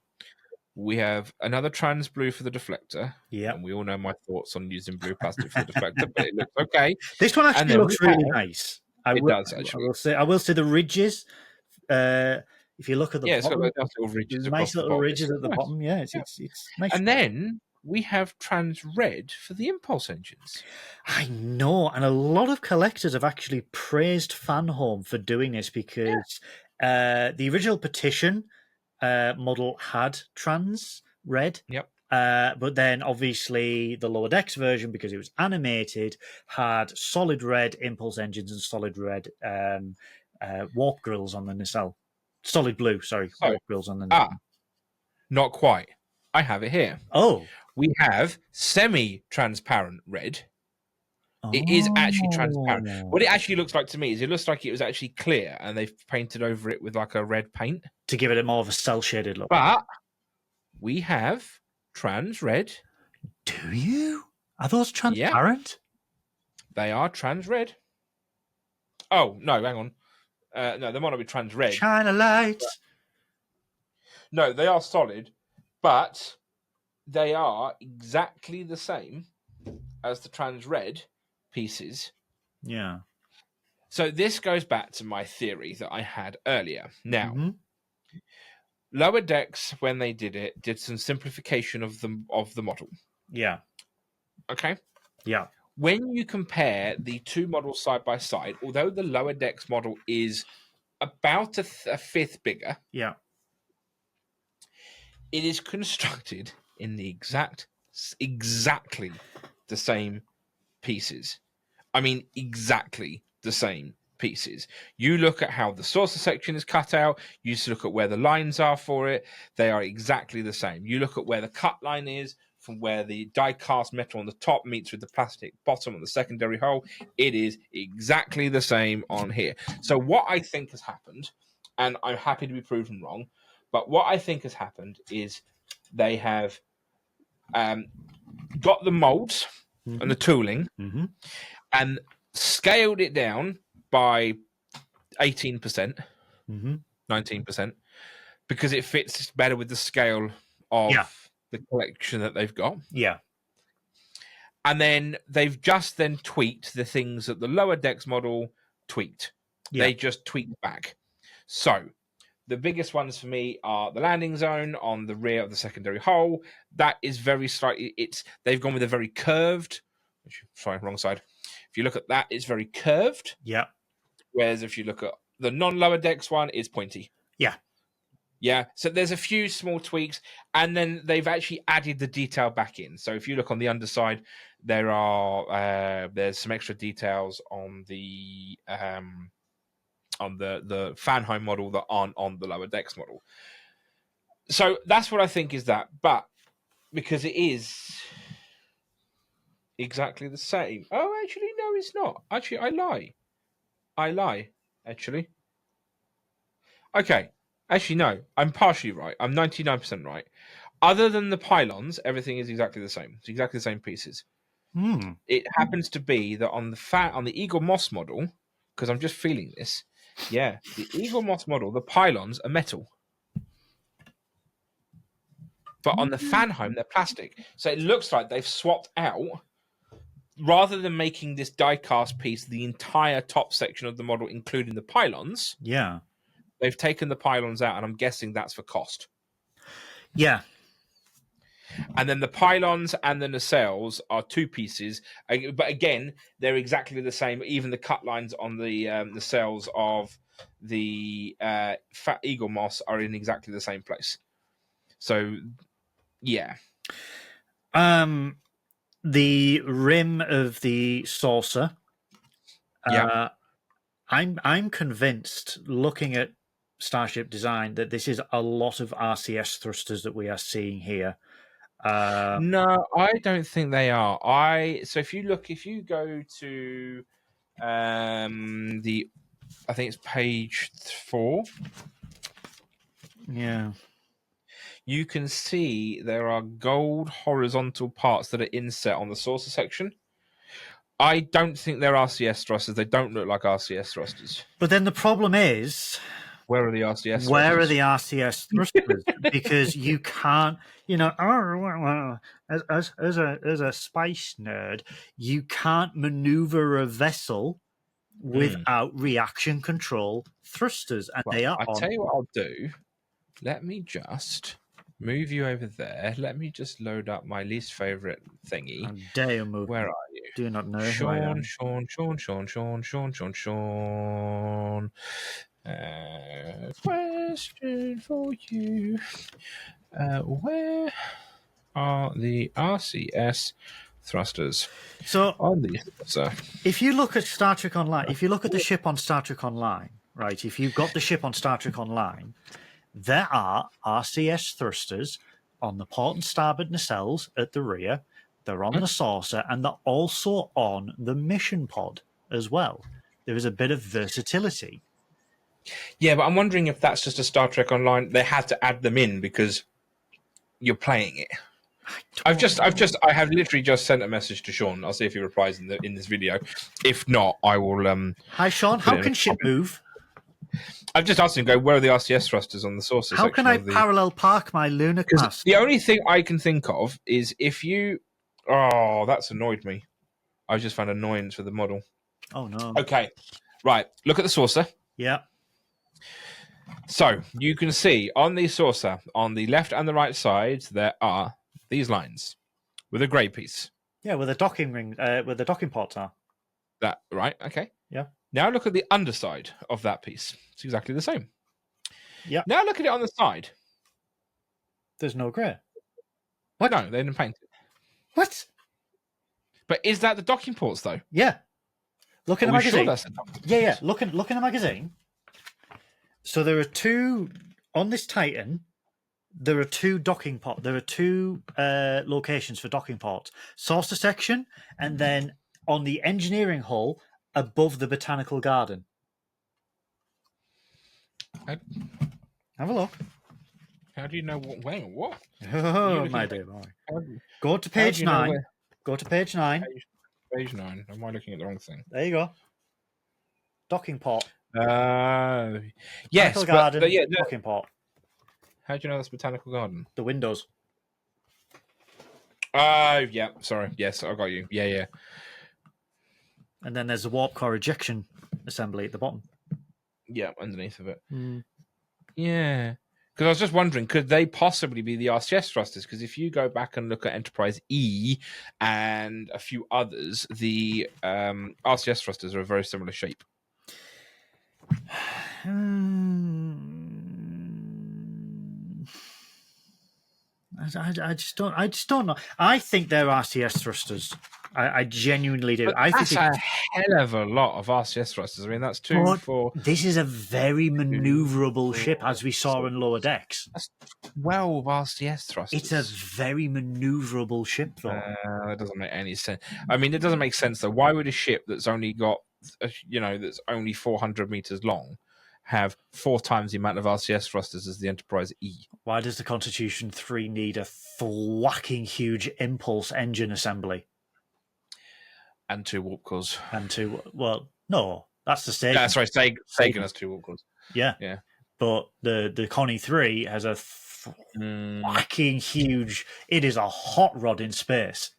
We have another trans blue for the deflector. Yeah. And we all know my thoughts on using blue plastic for the deflector, but it looks okay. This one actually looks really nice. It does, actually. I will say the ridges. If you look at the bottom, it's got nice little ridges. Nice little ridges at the bottom. Yeah, it's nice. And then we have trans red for the impulse engines. I know, and a lot of collectors have actually praised Fanhome for doing this because the original Petition model had trans red. Yep. But then obviously the Lower Decks version, because it was animated, had solid red impulse engines and solid red warp grills on the nacelle. Solid blue, warp grills on the nacelle. Not quite. I have it here. Oh. We have semi-transparent red. It is actually transparent. What it actually looks like to me is it looks like it was actually clear and they've painted over it with like a red paint. To give it more of a cel-shaded look. But we have trans red. Do you? Are those transparent? Yeah. They are trans red. Oh, no, hang on. No, they might not be trans red. China lights. No, they are solid, but they are exactly the same as the trans red pieces. Yeah. So this goes back to my theory that I had earlier. Now, Lower Decks, when they did some simplification of the model. Yeah. Okay? Yeah. When you compare the two models side by side, although the Lower Decks model is about a fifth bigger, it is constructed in the exactly the same pieces. I mean, exactly the same pieces. You look at how the saucer section is cut out. You just look at where the lines are for it. They are exactly the same. You look at where the cut line is from where the die-cast metal on the top meets with the plastic bottom on the secondary hull. It is exactly the same on here. So what I think has happened, and I'm happy to be proven wrong, but what I think has happened is they have got the molds and the tooling and scaled it down by 18%, 19%, because it fits better with the scale of the collection that they've got. Yeah. And then they've just then tweaked the things that the lower decks model tweaked. Yeah. They just tweaked back. So the biggest ones for me are the landing zone on the rear of the secondary hull. That is very slightly, they've gone with a very curved, sorry, wrong side. If you look at that, it's very curved. Yeah. Whereas if you look at the non-lower decks one, it's pointy. Yeah. Yeah. So there's a few small tweaks, and then they've actually added the detail back in. So if you look on the underside, there's some extra details on the Fanhome model that aren't on the lower decks model. So that's what I think is that. But because it is exactly the same. Oh, actually, no, it's not. Actually, I lie, actually. Okay. Actually, no. I'm partially right. I'm 99% right. Other than the pylons, everything is exactly the same. It's exactly the same pieces. It happens to be that on the Eagle Moss model, because I'm just feeling this, the Eagle Moss model, the pylons are metal. But on the Fanhome, they're plastic. So it looks like they've swapped out, rather than making this die-cast piece the entire top section of the model, including the pylons. Yeah. They've taken the pylons out, and I'm guessing that's for cost. Yeah. And then the pylons and the nacelles are two pieces. But again, they're exactly the same. Even the cut lines on the nacelles of the Fat Eagle Moss are in exactly the same place. So, yeah. The rim of the saucer. Yeah. I'm convinced, looking at Starship design, that this is a lot of RCS thrusters that we are seeing here. No, I don't think they are. So if you go to I think it's page 4. Yeah. You can see there are gold horizontal parts that are inset on the saucer section. I don't think they're RCS thrusters. They don't look like RCS thrusters. But then the problem is, where are the RCS thrusters? Where are the RCS thrusters? Because you can't, as a space nerd, you can't maneuver a vessel without reaction control thrusters, and they are. I'll tell you what I'll do. Let me just move you over there. Let me just load up my least favorite thingy. How dare you move? Where are you? Do not know Sean, who I am. Sean. Question for you. Where are the RCS thrusters? So on the if you look at Star Trek Online, if you look at the ship on Star Trek Online, right? If you've got the ship on Star Trek Online, there are RCS thrusters on the port and starboard nacelles at the rear. They're on the saucer, and they're also on the mission pod as well. There is a bit of versatility. Yeah, but I'm wondering if that's just a Star Trek Online. They had to add them in because you're playing it. I have literally just sent a message to Sean. I'll see if he replies in this video. If not, I will. Hi, Sean. How can ship move? I've just asked him, where are the RCS thrusters on the saucer? How can I parallel park my Luna Class? The only thing I can think of is if you. Oh, that's annoyed me. I just found annoyance with the model. Oh no. Okay, right. Look at the saucer. Yeah. So you can see on the saucer, on the left and the right sides, there are these lines with a grey piece. Yeah, where the docking ring, where the docking ports are. That right? Okay. Yeah. Now look at the underside of that piece. It's exactly the same. Yeah. Now look at it on the side. There's no grey. What? No, they didn't paint it. What? But is that the docking ports though? Yeah. Look in Are the we sure magazine. that's the docking Yeah, yeah. pods? Look in the magazine. So there are two on this Titan. There are two docking port. There are two locations for docking ports: saucer section, and then on the engineering hull above the botanical garden. Have a look. How do you know what? Wait, what? Oh, my dear boy. Go to How do page you know 9. where? Go to page 9. Page 9. Am I looking at the wrong thing? There you go. Docking port. Yes, Botanical garden. yeah. Docking port. How do you know that's botanical garden? The windows. Oh, yeah. Sorry. Yes, I got you. Yeah, yeah. And then there's the warp core ejection assembly at the bottom. Yeah, underneath of it. Mm. Yeah. Because I was just wondering, could they possibly be the RCS thrusters? Because if you go back and look at Enterprise E and a few others, the RCS thrusters are a very similar shape. I just don't know. I think they're RCS thrusters. I genuinely do. But that's a hell of a lot of RCS thrusters. I mean, that's 2, 4. This is a very maneuverable ship, as we saw in Lower Decks. That's 12 RCS thrusters. It's a very maneuverable ship, though. That doesn't make any sense. I mean, it doesn't make sense though. Why would a ship that's only got, that's only 400 meters long, have 4 times the amount of RCS thrusters as the Enterprise E? Why does the Constitution 3 need a thwacking huge impulse engine assembly? And 2 warp cores. No, that's the Sagan. That's right. Sagan has 2 warp cores. Yeah. Yeah. But the Connie 3 has a thwacking huge. It is a hot rod in space.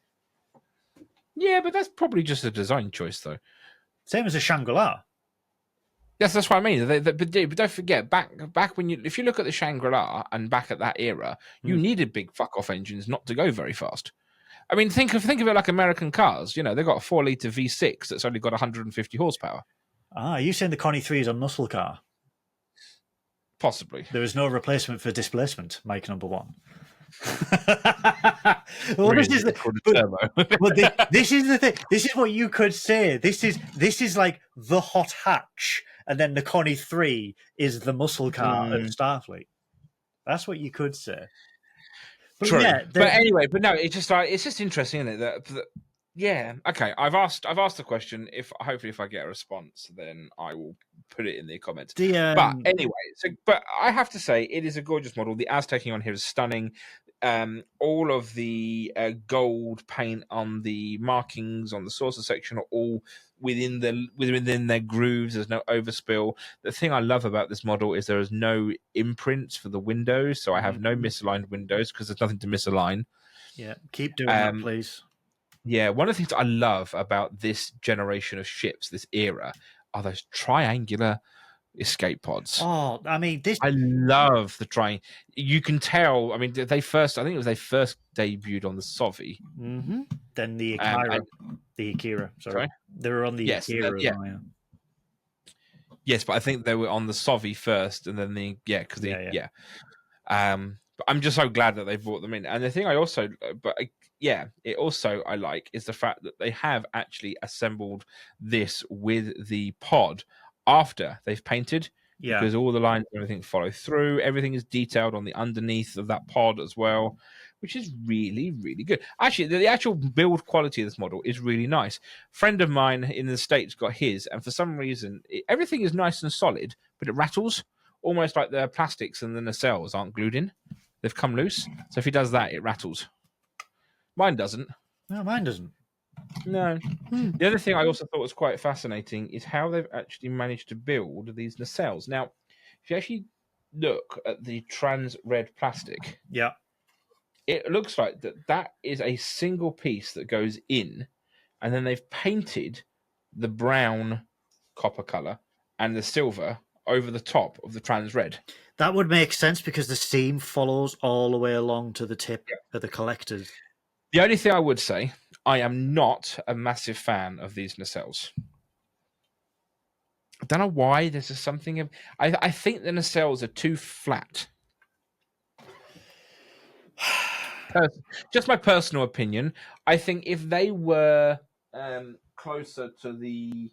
Yeah, but that's probably just a design choice, though. Same as a Shangri-La. Yes, that's what I mean. But don't forget, back when if you look at the Shangri-La and back at that era, you needed big fuck-off engines not to go very fast. I mean, think of it like American cars. They've got a 4-liter V6 that's only got 150 horsepower. Are you saying the Connie 3 is a muscle car? Possibly. There is no replacement for displacement, Mike number 1. This is the thing. This is what you could say. This is like the hot hatch, and then the Connie 3 is the muscle car of Starfleet. That's what you could say. But true. Yeah, but anyway, no, it's just interesting, isn't it? That yeah, okay. I've asked the question. Hopefully if I get a response, then I will put it in the comments. But anyway, but I have to say it is a gorgeous model. The Aztecing on here is stunning. All of the gold paint on the markings on the saucer section are all within their grooves. There's no overspill. The thing I love about this model is there is no imprints for the windows, so I have no misaligned windows because there's nothing to misalign. Yeah, keep doing that, please. Yeah, one of the things I love about this generation of ships, this era, are those triangular escape pods. Oh, I mean, I love the triangle. You can tell. I mean, they first debuted on the Sovi. Mm-hmm. Then the Akira. Sorry, they were on the Akira. Yeah. Yes, but I think they were on the Sovi first, and then but I'm just so glad that they brought them in. And the thing I like is the fact that they have actually assembled this with the pod after they've painted. Yeah. Because all the lines and everything follow through. Everything is detailed on the underneath of that pod as well, which is really, really good. Actually, the actual build quality of this model is really nice. Friend of mine in the States got his, and for some reason, everything is nice and solid, but it rattles, almost like the plastics and the nacelles aren't glued in. They've come loose. So if he does that, it rattles. Mine doesn't. No, mine doesn't. No. The other thing I also thought was quite fascinating is how they've actually managed to build these nacelles. Now, if you actually look at the trans red plastic, it looks like that is a single piece that goes in, and then they've painted the brown copper color and the silver over the top of the trans red. That would make sense because the seam follows all the way along to the tip of the collectors. The only thing I would say, I am not a massive fan of these nacelles. I don't know why. There's just something. I think the nacelles are too flat. Just my personal opinion. I think if they were closer to the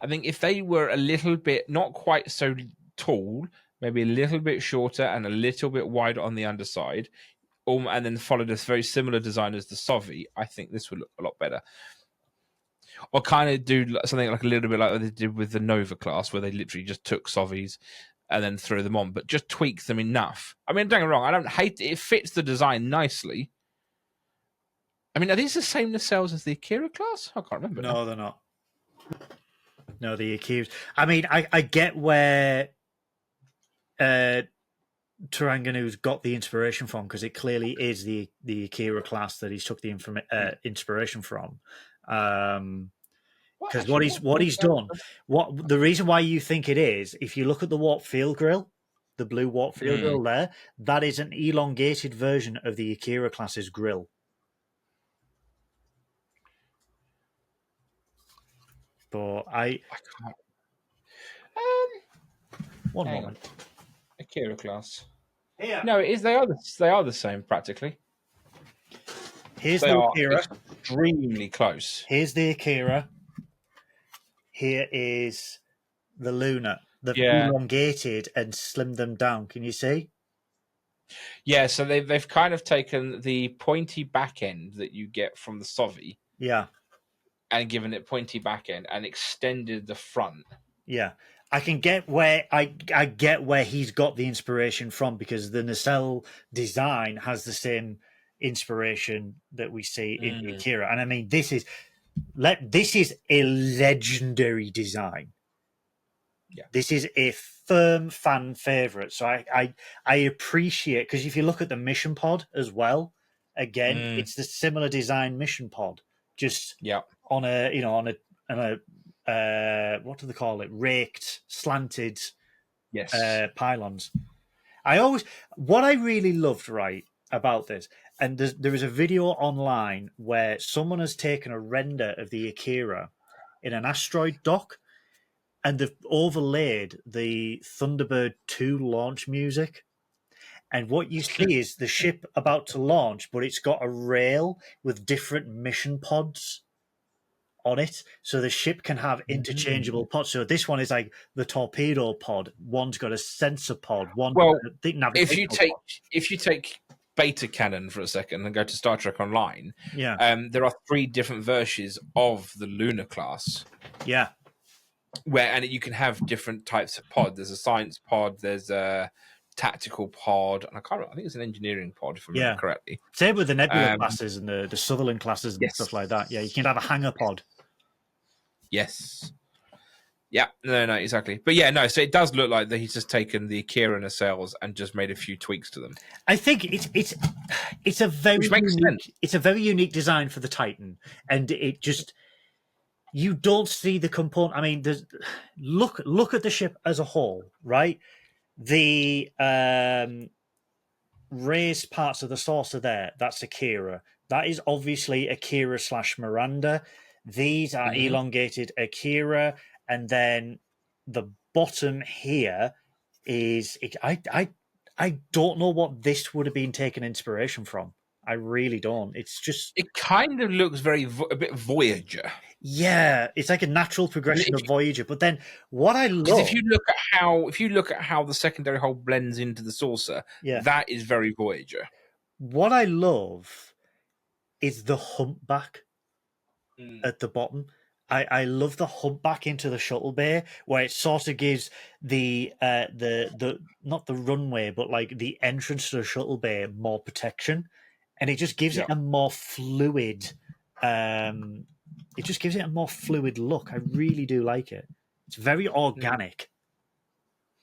I think if they were a little bit not quite so tall, maybe a little bit shorter and a little bit wider on the underside, and then followed a very similar design as the Sovi, I think this would look a lot better. Or kind of do something like a little bit like what they did with the Nova class, where they literally just took Sovies and then threw them on, but just tweak them enough. I mean, don't get me wrong, I don't hate it. It fits the design nicely. I mean, are these the same nacelles as the Akira class? I can't remember. No, they're not. No, the Akira. I mean, I get where Taranganu's got the inspiration from, because it clearly is the Akira class that he's took the inspiration from. Because what he's done, the reason why you think it is, if you look at the warp field grill, the blue warp field grill there, that is an elongated version of the Akira class's grill. But I can't. One moment. Akira class. Here. No, it is. They are the same practically. Here's the Akira. Extremely close. Here's the Akira. Here is the Luna. They've elongated and slimmed them down. Can you see? Yeah, so they've kind of taken the pointy back end that you get from the Sovi. Yeah. And given it pointy back end and extended the front. Yeah. I can get where I get where he's got the inspiration from, because the nacelle design has the same inspiration that we see in Akira. And I mean, this is a legendary design. Yeah. This is a firm fan favorite. So I appreciate, because if you look at the mission pod as well, again, it's the similar design mission pod, just on a what do they call it? Raked, slanted pylons. What I really loved, right, about this, and there is a video online where someone has taken a render of the Akira in an asteroid dock, and they've overlaid the Thunderbird 2 launch music. And what you see is the ship about to launch, but it's got a rail with different mission pods on it, so the ship can have interchangeable pods. So this one is like the torpedo pod. One's got a sensor pod. If you take Beta Canon for a second and go to Star Trek Online, there are 3 different versions of the Luna class. Yeah, and you can have different types of pod. There's a science pod. There's a tactical pod, and I think it's an engineering pod, if I remember correctly. Same with the Nebula classes and the Sutherland classes and stuff like that. Yeah, you can have a hangar pod. Yes. Yeah, no, exactly. But yeah, no, so it does look like that he's just taken the Akira nacelles and just made a few tweaks to them. I think it's a very unique design for the Titan, and it just, you don't see the component. I mean, look at the ship as a whole, right? The raised parts of the saucer there, that's Akira. That is obviously Akira / Miranda. These are elongated Akira, and then the bottom here is I don't know what this would have been taken inspiration from. I really don't. It's just, it kind of looks a bit Voyager. Yeah, it's like a natural progression of Voyager. But then what I love, if you look at how the secondary hull blends into the saucer, that is very Voyager. What I love is the humpback at the bottom. I love the humpback into the shuttle bay, where it sort of gives the not the runway, but like the entrance to the shuttle bay more protection, and it just gives it a more fluid. It just gives it a more fluid look. I really do like it. It's very organic.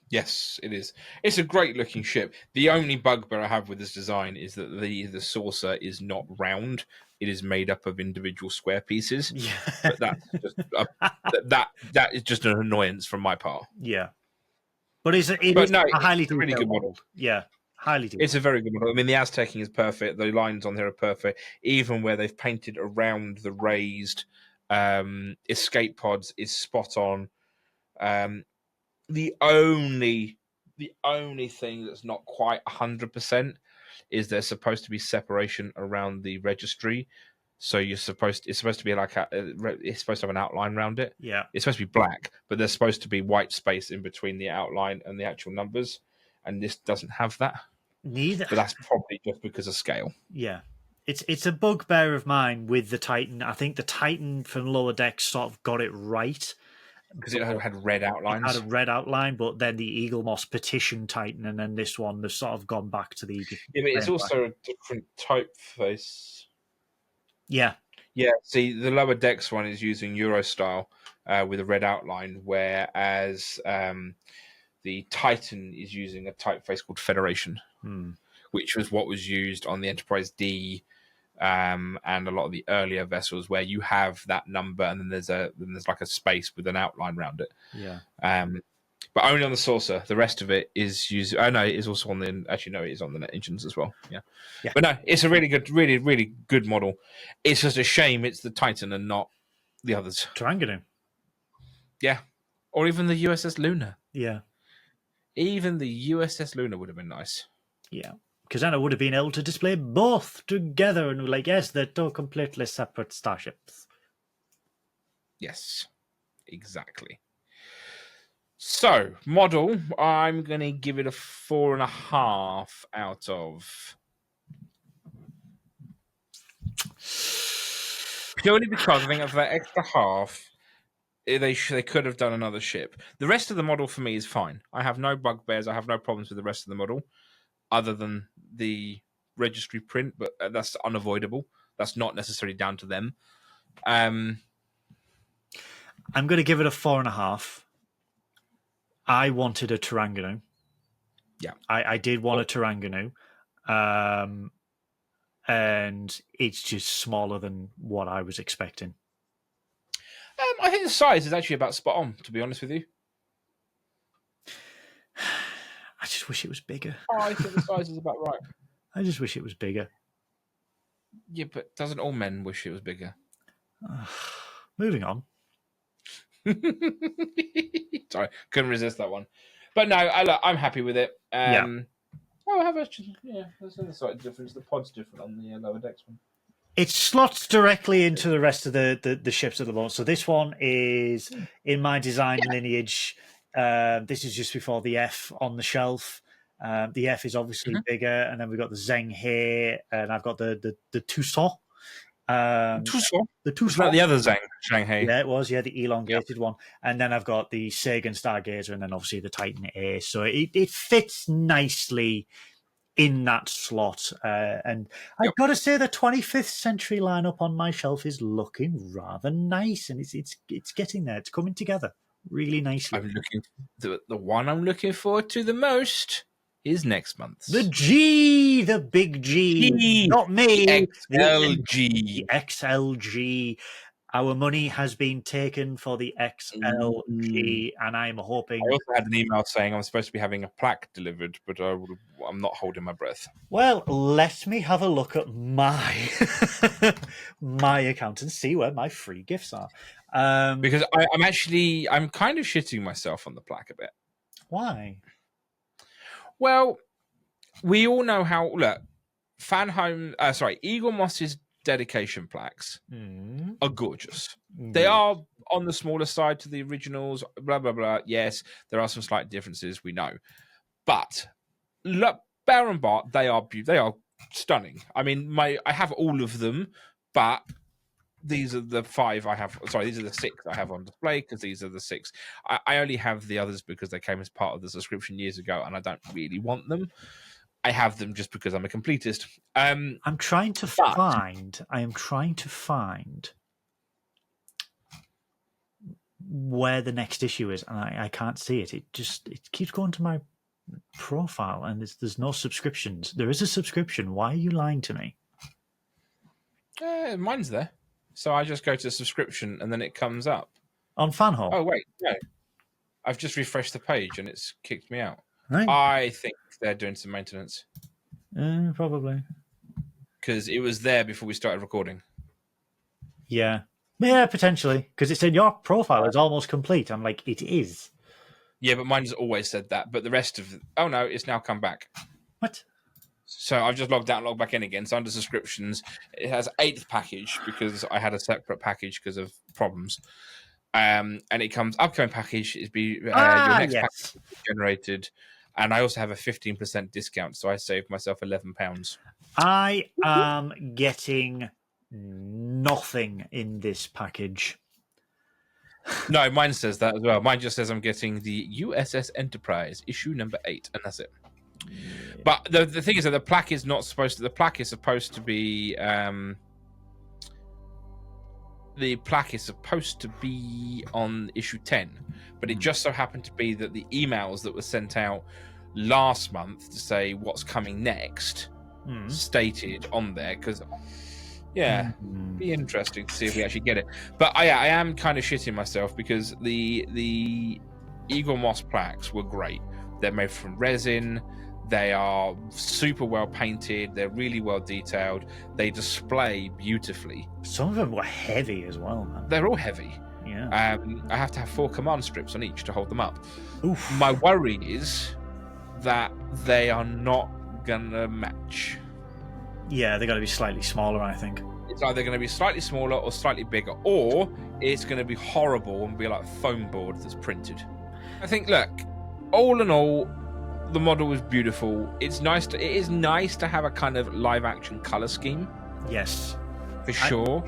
Yes, it is. It's a great looking ship. The only bugbear I have with this design is that the saucer is not round. It is made up of individual square pieces. Yeah. But that's just that is just an annoyance from my part. Yeah. But it is a highly really good model. Yeah. Highly detailed. It's a very good model. I mean, the Aztecing is perfect. The lines on here are perfect. Even where they've painted around the raised escape pods is spot on. The only thing that's not quite 100% is there's supposed to be separation around the registry, So it's supposed to be like it's supposed to have an outline around it. Yeah. It's supposed to be black, but there's supposed to be white space in between the outline and the actual numbers, and this doesn't have that. Neither. But that's probably just because of scale. Yeah. It's a bugbear of mine with the Titan. I think the Titan from Lower Decks sort of got it right. Because it had red outlines. It had a red outline, but then the Eagle Moss Petition Titan, and then this one, they've sort of gone back to the... Yeah, but it's also a different typeface. Yeah. Yeah, see, the Lower Decks one is using Euro style with a red outline, whereas the Titan is using a typeface called Federation, which was what was used on the Enterprise D and a lot of the earlier vessels, where you have that number and then there's like a space with an outline around it. Yeah. But only on the saucer. The rest of it is used. Oh no, it is also on the. Actually, no, it is on the net engines as well. Yeah. But no, it's a really good, really, really good model. It's just a shame it's the Titan and not the others. Triangulum. Yeah, or even the USS Luna. Yeah. Even the USS Luna would have been nice. Yeah. Because then I would have been able to display both together and like, yes, they're two completely separate starships. Yes, exactly. So, model, I'm going to give it a 4.5 out of. Purely because I think for that extra half, they could have done another ship. The rest of the model for me is fine. I have no bugbears. I have no problems with the rest of the model, other than the registry print, but that's unavoidable. That's not necessarily down to them. I'm going to give it a 4.5. I wanted a Taranganu. Yeah. I did want a Taranganu. And it's just smaller than what I was expecting. I think the size is actually about spot on, to be honest with you. I just wish it was bigger. Oh, I think the size is about right. I just wish it was bigger. Yeah, but doesn't all men wish it was bigger? Moving on. Sorry, couldn't resist that one. But no, I'm happy with it. Oh, I have there's another slight difference. The pod's different on the Lower Decks one. It slots directly into the rest of the ships at the moment. So this one is in my design lineage. This is just before the F on the shelf. The F is obviously bigger, and then we've got the Zheng here, and I've got the Tussaud. Tussaud? The Tussaud. Was that the other Shanghai? Yeah, it was. Yeah, the elongated one. And then I've got the Sagan Stargazer, and then obviously the Titan A. So it fits nicely in that slot. And I've got to say the 25th century lineup on my shelf is looking rather nice, and it's getting there. It's coming together really nicely. The one I'm looking forward to the most is next month's. The G, the big G. Not me. The XLG. The XLG. Our money has been taken for the XLG, and I'm hoping... I also had an email saying I'm supposed to be having a plaque delivered, but I'm not holding my breath. Well, let me have a look at my my account and see where my free gifts are. Because I'm kind of shitting myself on the plaque a bit. Why? Well, we all know how... Look, Eagle Moss's dedication plaques are gorgeous. They are on the smaller side to the originals, blah, blah, blah. Yes, there are some slight differences, we know. But, look, Bear and Bart, they are stunning. I mean, I have all of them, but these are the 5 I have. Sorry, these are the 6 I have on display, because these are the 6. I only have the others because they came as part of the subscription years ago, and I don't really want them. I have them just because I'm a completist. I am trying to find where the next issue is, and I can't see it. It keeps going to my profile, and there's no subscriptions. There is a subscription. Why are you lying to me? Mine's there. So I just go to subscription, and then it comes up. On Fanhome? Oh, wait, no. I've just refreshed the page, and it's kicked me out. Right. I think they're doing some maintenance. Probably. Because it was there before we started recording. Yeah, potentially. Because it said your profile is almost complete. I'm like, it is. Yeah, but mine's always said that. But the rest of... Oh, no, it's now come back. What? So I've just logged out and logged back in again. So under subscriptions, it has 8th package because I had a separate package because of problems. And it comes upcoming package is your next package generated, and I also have a 15% discount, so I saved myself £11. I am getting nothing in this package. No, mine says that as well. Mine just says I'm getting the USS Enterprise issue number 8, and that's it. But the thing is that the plaque is not supposed to. The plaque is supposed to be. The plaque is supposed to be on issue 10, but it just so happened to be that the emails that were sent out last month to say what's coming next stated on there because. Yeah, be interesting to see if we actually get it. But I am kind of shitting myself because the Eagle Moss plaques were great. They're made from resin. They are super well painted. They're really well detailed. They display beautifully. Some of them were heavy as well, man. They're all heavy. Yeah. I have to have 4 command strips on each to hold them up. Oof. My worry is that they are not gonna match. Yeah, they're going to be slightly smaller, I think. It's either going to be slightly smaller or slightly bigger, or it's going to be horrible and be like a foam board that's printed. I think, look, all in all, the model was beautiful. It is nice to have a kind of live action color scheme. Yes, for sure.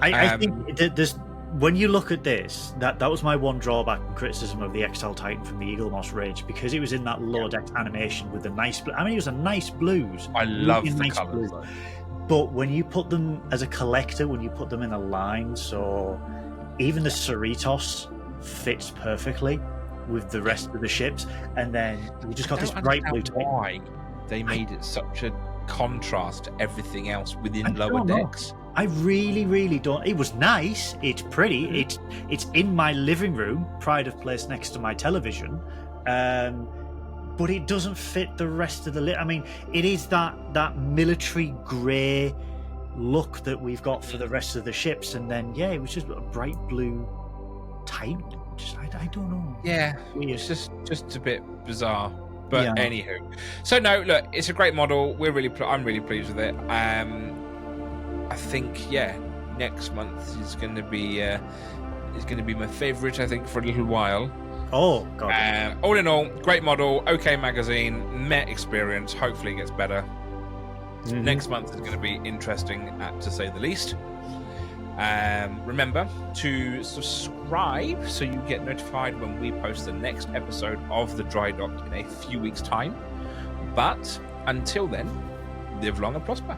I think there's. When you look at this, that was my one drawback and criticism of the XL Titan from the Eagle Moss range, because it was in that lower deck animation with the nice blue. I mean, it was a nice blues. I love the nice colours. But when you put them as a collector, when you put them in a line, so even the Cerritos fits perfectly with the rest of the ships, and then you just got this bright blue Titan. Why they made it such a contrast to everything else within lower decks? I really, really don't. It was nice. It's pretty. It's in my living room, pride of place next to my television, but it doesn't fit the rest of the. I mean, it is that military grey look that we've got for the rest of the ships, and then it was just a bright blue Titan. I don't know. Yeah, it's just a bit bizarre. But anywho, so no, look, it's a great model. I'm really pleased with it. I think next month is going to be my favourite. I think for a little while. Oh god! All in all, great model. Okay, magazine. Met experience. Hopefully, it gets better. Next month is going to be interesting, to say the least. Remember to subscribe so you get notified when we post the next episode of the Dry Dock in a few weeks' time. But until then, live long and prosper.